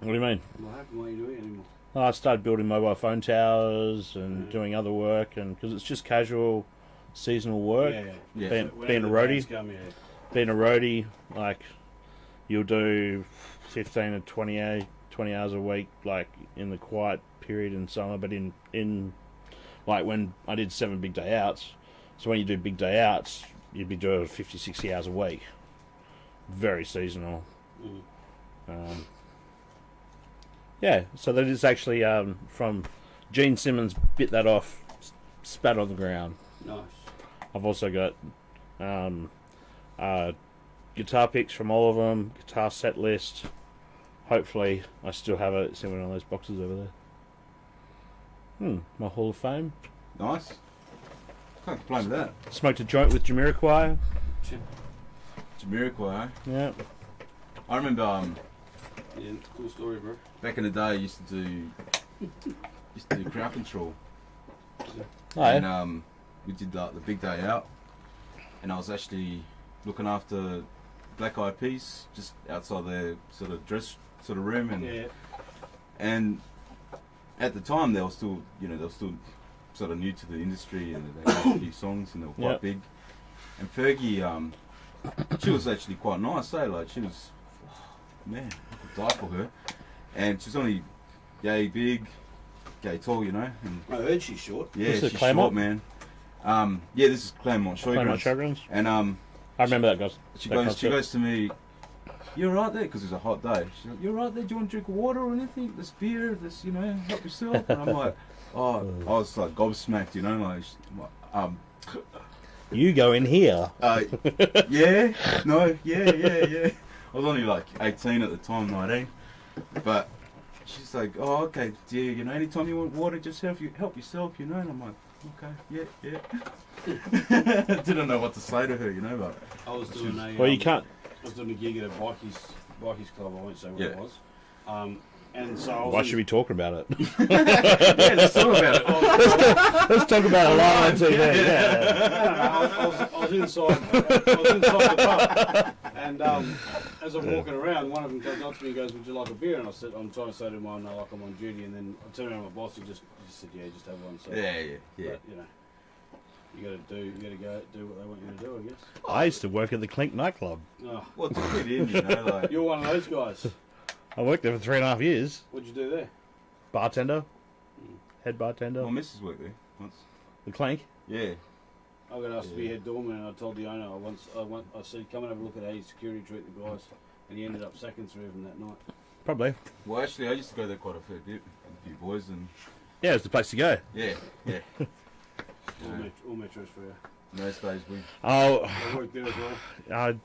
do you mean? What happened? Why are you doing it anymore? I started building mobile phone towers and doing other work, and because it's just casual, seasonal work. Yeah. Being a Whenever the roadie, bands come, being a roadie, like you'll do 15 to 20 hours a week, like in the quiet period in summer. But in like when I did 7 big day outs, so when you do big day outs, you'd be doing 50, 60 hours a week. Very seasonal. Yeah, so that is actually from Gene Simmons, bit that off, spat on the ground. Nice. I've also got guitar picks from all of them, guitar set list. Hopefully, I still have it. It's in one of those boxes over there. My Hall of Fame. Nice. Can't complain with that. Smoked a joint with Jamiroquai. Jamiroquai, eh? Yeah. I remember Yeah, it's a cool story, bro. back in the day I used to do crowd control. Oh, And yeah. we did the big day out, and I was actually looking after Black Eyed Peas just outside their sort of dress sort of room, and Yeah. and at the time they were still sort of new to the industry, and they had a few songs, and they were quite big. And Fergie, she was actually quite nice, eh? Like, she was, man, I could die for her. And she's only gay big, gay tall, you know. And I heard she's short. yeah, This is she's Claremont? short, man. Yeah, this is Claremont Showgrounds. And I remember that, guys. she goes to me, "You're right there," because it's a hot day. She's like, "You're right there. Do you want to drink water or anything? There's beer. There's, you know, help yourself." And I'm like, oh, I was like gobsmacked, you know, like, You go in here. yeah, no, yeah. I was only like 18 at the time, 19. But she's like, "Oh, okay, dear, you know, anytime you want water, just help yourself, you know." And I'm like, okay, yeah. Didn't know what to say to her, you know, but I was doing a. Well, you can't. I was doing a gig at a bikies club. I won't say what it was. And so I was Why should we talk about it? yeah, let's talk about it. Let's talk about it live on TV. I was inside the pub, and as I'm walking around, one of them comes up to me and goes, "Would you like a beer?" And I said, "I'm trying to say to him, no, like I'm on duty." And then I turned around to my boss, he just said, "Yeah, just have one." So, Yeah. But, you know, you got to go do what they want you to do, I guess. I used to work at the Clink nightclub. Oh, Well, to fit in, you know, like, you're one of those guys. I worked there for 3.5 years. What'd you do there? Bartender, head bartender. my missus worked there once. The Clink. Yeah. I got asked to be head doorman, and I told the owner I said, "Come and have a look at how you security treat the guys," and he ended up sacking 3 of them that night. Probably. Well, actually, I used to go there quite a fair bit with a few boys, and Yeah, it's the place to go. yeah. All metros for you. In those days, Oh, I worked there as well.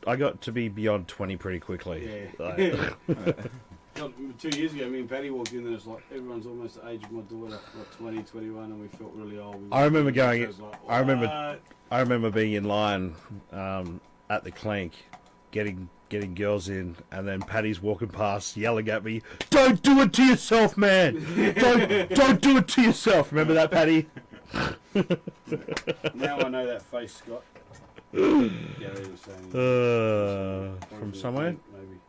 I got to be beyond 20 pretty quickly. Yeah. Like, God, 2 years ago, me and Patty walked in, and it's like everyone's almost the age of my daughter, like 20, 21, and we felt really old. I remember going. It was like, I remember being in line at the Clink, getting girls in, and then Paddy's walking past, yelling at me, "Don't do it to yourself, man! Don't do it to yourself!" Remember that, Paddy? Now I know that face, Scott. Yeah, they were saying. From somewhere? Maybe.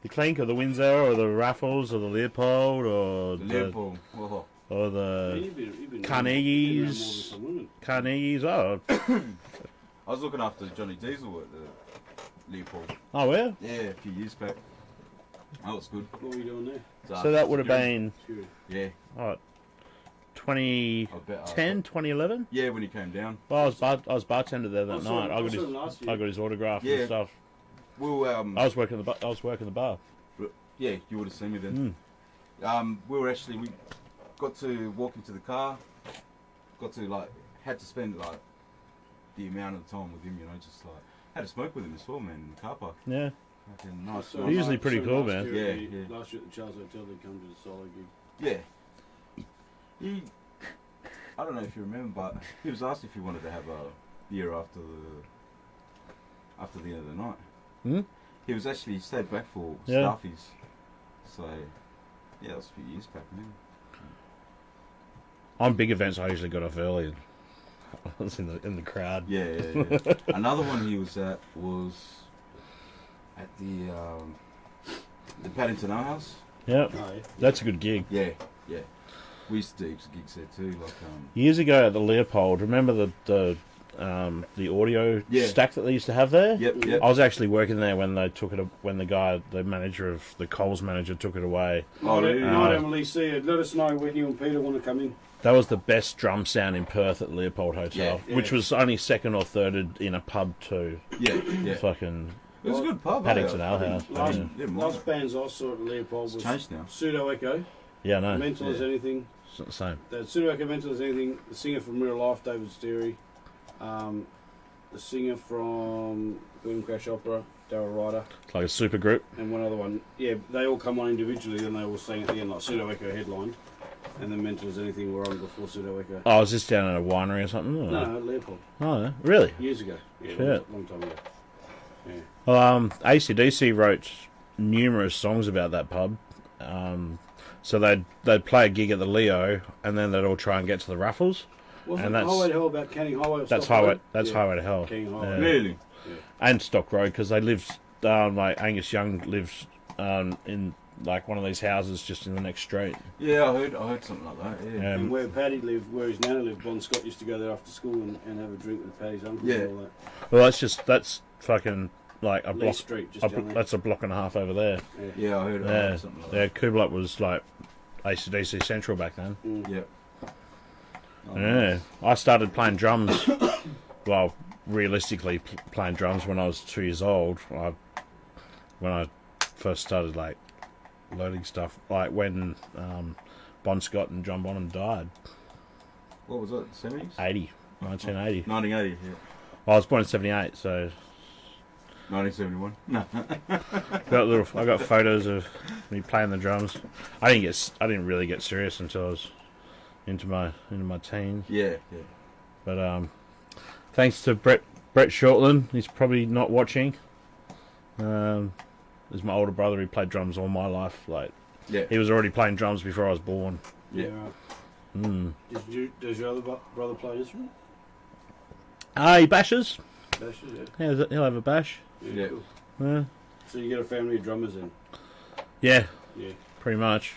The Clink, or the Windsor, or the Raffles, or the Leopold, or the Liverpool. Oh. or Yeah, the you've been Carnegie's. around more than some women. Carnegie's. Oh, I was looking after Johnny Diesel at the Leopold. oh, where? Yeah, a few years back. That was good. What were you doing there? So that would have been Security. Yeah. oh, 2010, 2011. Yeah, when he came down. Well, I was bartender there that I saw night. him- I saw him last year. I got his autograph Yeah. and stuff. Well, I was working the bar. yeah, you would have seen me then. Mm. We got to walk into the car. Got to had to spend the amount of time with him, you know, just had to smoke with him as well, man, in the car park. Yeah. Fucking nice. So They're usually pretty cool, last man. year at Yeah, the- Last year at the Charles Hotel, they come to the solo gig. Yeah. I don't know if you remember, but he was asked if he wanted to have a beer after the end of the night. Hmm? He stayed back for Yeah. staffies. So, yeah, that was a few years back, man. On big events, I usually got off early. I was in the crowd. Yeah. Another one he was at was at the Paddington Ale House. Yeah, Oh, yeah. that's a good gig. Yeah. We used to do heaps of gigs there too. Years ago at the Leopold, remember the audio Yeah. stack that they used to have there? Yep. I was actually working there when they took it. When the manager of the Coles manager took it away. Oh, really? Night, Emily, see you. Let us know when you and Peter want to come in. That was the best drum sound in Perth at the Leopold Hotel, Yeah. which was only second or third in a pub too. Yeah. Fucking It was a good pub. Paddington eh? Ale House. Last, Yeah. Didn't mind last it. bands I saw at Leopold It's was changed now. Pseudo Echo, Yeah, no, Mental as Yeah. Anything. it's not the same. The Pseudo Echo, Mental as Anything. The singer from Real Life, David Steary. The singer from Building Crash Opera, Darryl Ryder. It's like a super group. And one other one. Yeah, they all come on individually, and they all sing at the end, like Pseudo Echo headline. And then Mental as Anything were on before Pseudo Echo. Oh, was this down at a winery or something? Or? No, Leopold. Oh, no? Really? Years ago. Yeah, Shit. long time ago. Yeah. Well, AC/DC wrote numerous songs about that pub. So they'd play a gig at the Leo, and then they'd all try and get to the Raffles. Wasn't And that's- Highway to Hell about Canning Highway? Or That's Stock highway. Road? That's Yeah. Highway to Hell. Canning Highway. Yeah. Really? And Stock Road, because they lived like Angus Young lives in like one of these houses just in the next street. Yeah, I heard something like that. Yeah. And where Paddy lived, where his nana lived, Bon Scott used to go there after school and have a drink with Paddy's uncle Yeah. and all that. Well, that's fucking like a Lee block. Street, just down there. That's a block and a half over there. Yeah, I heard Yeah, something like yeah. that. Kublai was like AC/DC Central back then. Yeah. Oh, Yeah, nice. I started playing drums. Well, realistically, playing drums when I was 2 years old. When I first started like learning stuff, like when Bon Scott and John Bonham died. What was that? 70s? 1980. 1980. Yeah. Well, I was born in 78, so 1971. No. I got photos of me playing the drums. I didn't really get serious until I was into my teens. Yeah. But thanks to Brett Shortland, he's probably not watching. There's my older brother. He played drums all my life. Like Yeah. he was already playing drums before I was born. Yeah. Right. Does your other brother play an instrument? He bashes. Bashes, Yeah, he'll have a bash. Yeah. Cool. Yeah, So you get a family of drummers then? yeah, Yeah. pretty much.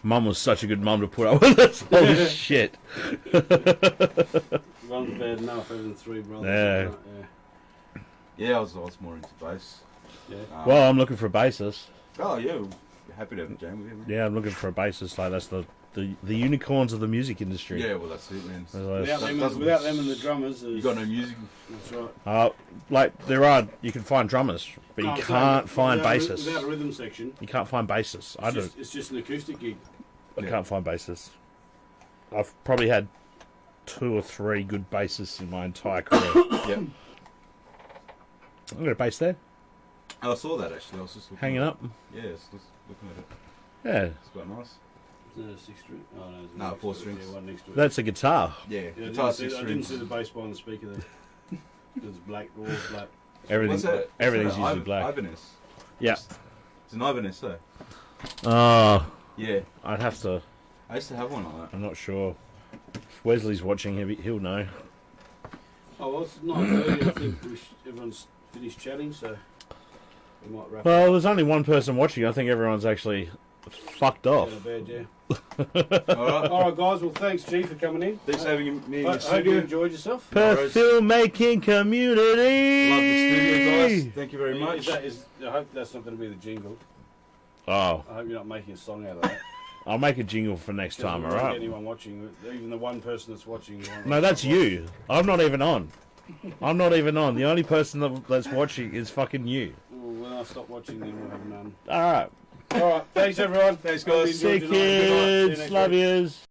Mum was such a good mum to put up with us. Holy shit. One's bad enough, having three brothers. Yeah. Right, Yeah, I was more into bass. yeah. Well, I'm looking for a bassist. Oh yeah, we're happy to have a jam with him. Yeah, I'm looking for a bassist. Like that's the unicorns of the music industry. Yeah, well that's it, man. Without them and the drummers, You got no music. that's right. Like you can find drummers, but you can't find bassists. Without a rhythm section, You can't find bassists. it's just an acoustic gig. I can't find bassists. I've probably had 2 or 3 good bassists in my entire career. Yep. I've got a bass there, Oh, I saw that actually. I was just looking hanging at up. it. Yeah, just looking at it. Yeah, It's quite nice. Is that a 6 string? Oh no, it's No, next 4 to it. strings. Yeah, one next to it. that's a guitar. Yeah, Yeah, guitar I 6 didn't strings. see the bass behind the speaker there. It's black, all black. Everything's What's that? everything's What's that? usually black. Ibanez. Yeah. It's an Ibanez though. Oh, Yeah. I'd have to. I used to have one like that. I'm not sure. If Wesley's watching, he'll know. Oh well, it's 9:30. I think everyone's finished chatting, so we might wrap Well, up. there's only one person watching. I think everyone's actually fucked off. Yeah, bad, yeah. Alright. Alright guys, well thanks G for coming in. Thanks for having me in I the hope you studio. enjoyed yourself. Perth Filmmaking Community. Love the studio, guys. Thank you very much. I hope that's not going to be the jingle. Oh, I hope you're not making a song out of that. I'll make a jingle for next time. Because All we won't right. get anyone watching, even the one person that's watching. No, that's you. I'm not even on. I'm not even on. The only person that's watching is fucking you. Well, when I stop watching, then we'll have none. All right. Alright, thanks everyone. Thanks, guys. Hope you See enjoyed tonight. Good night. See you kids. next Love week. yous.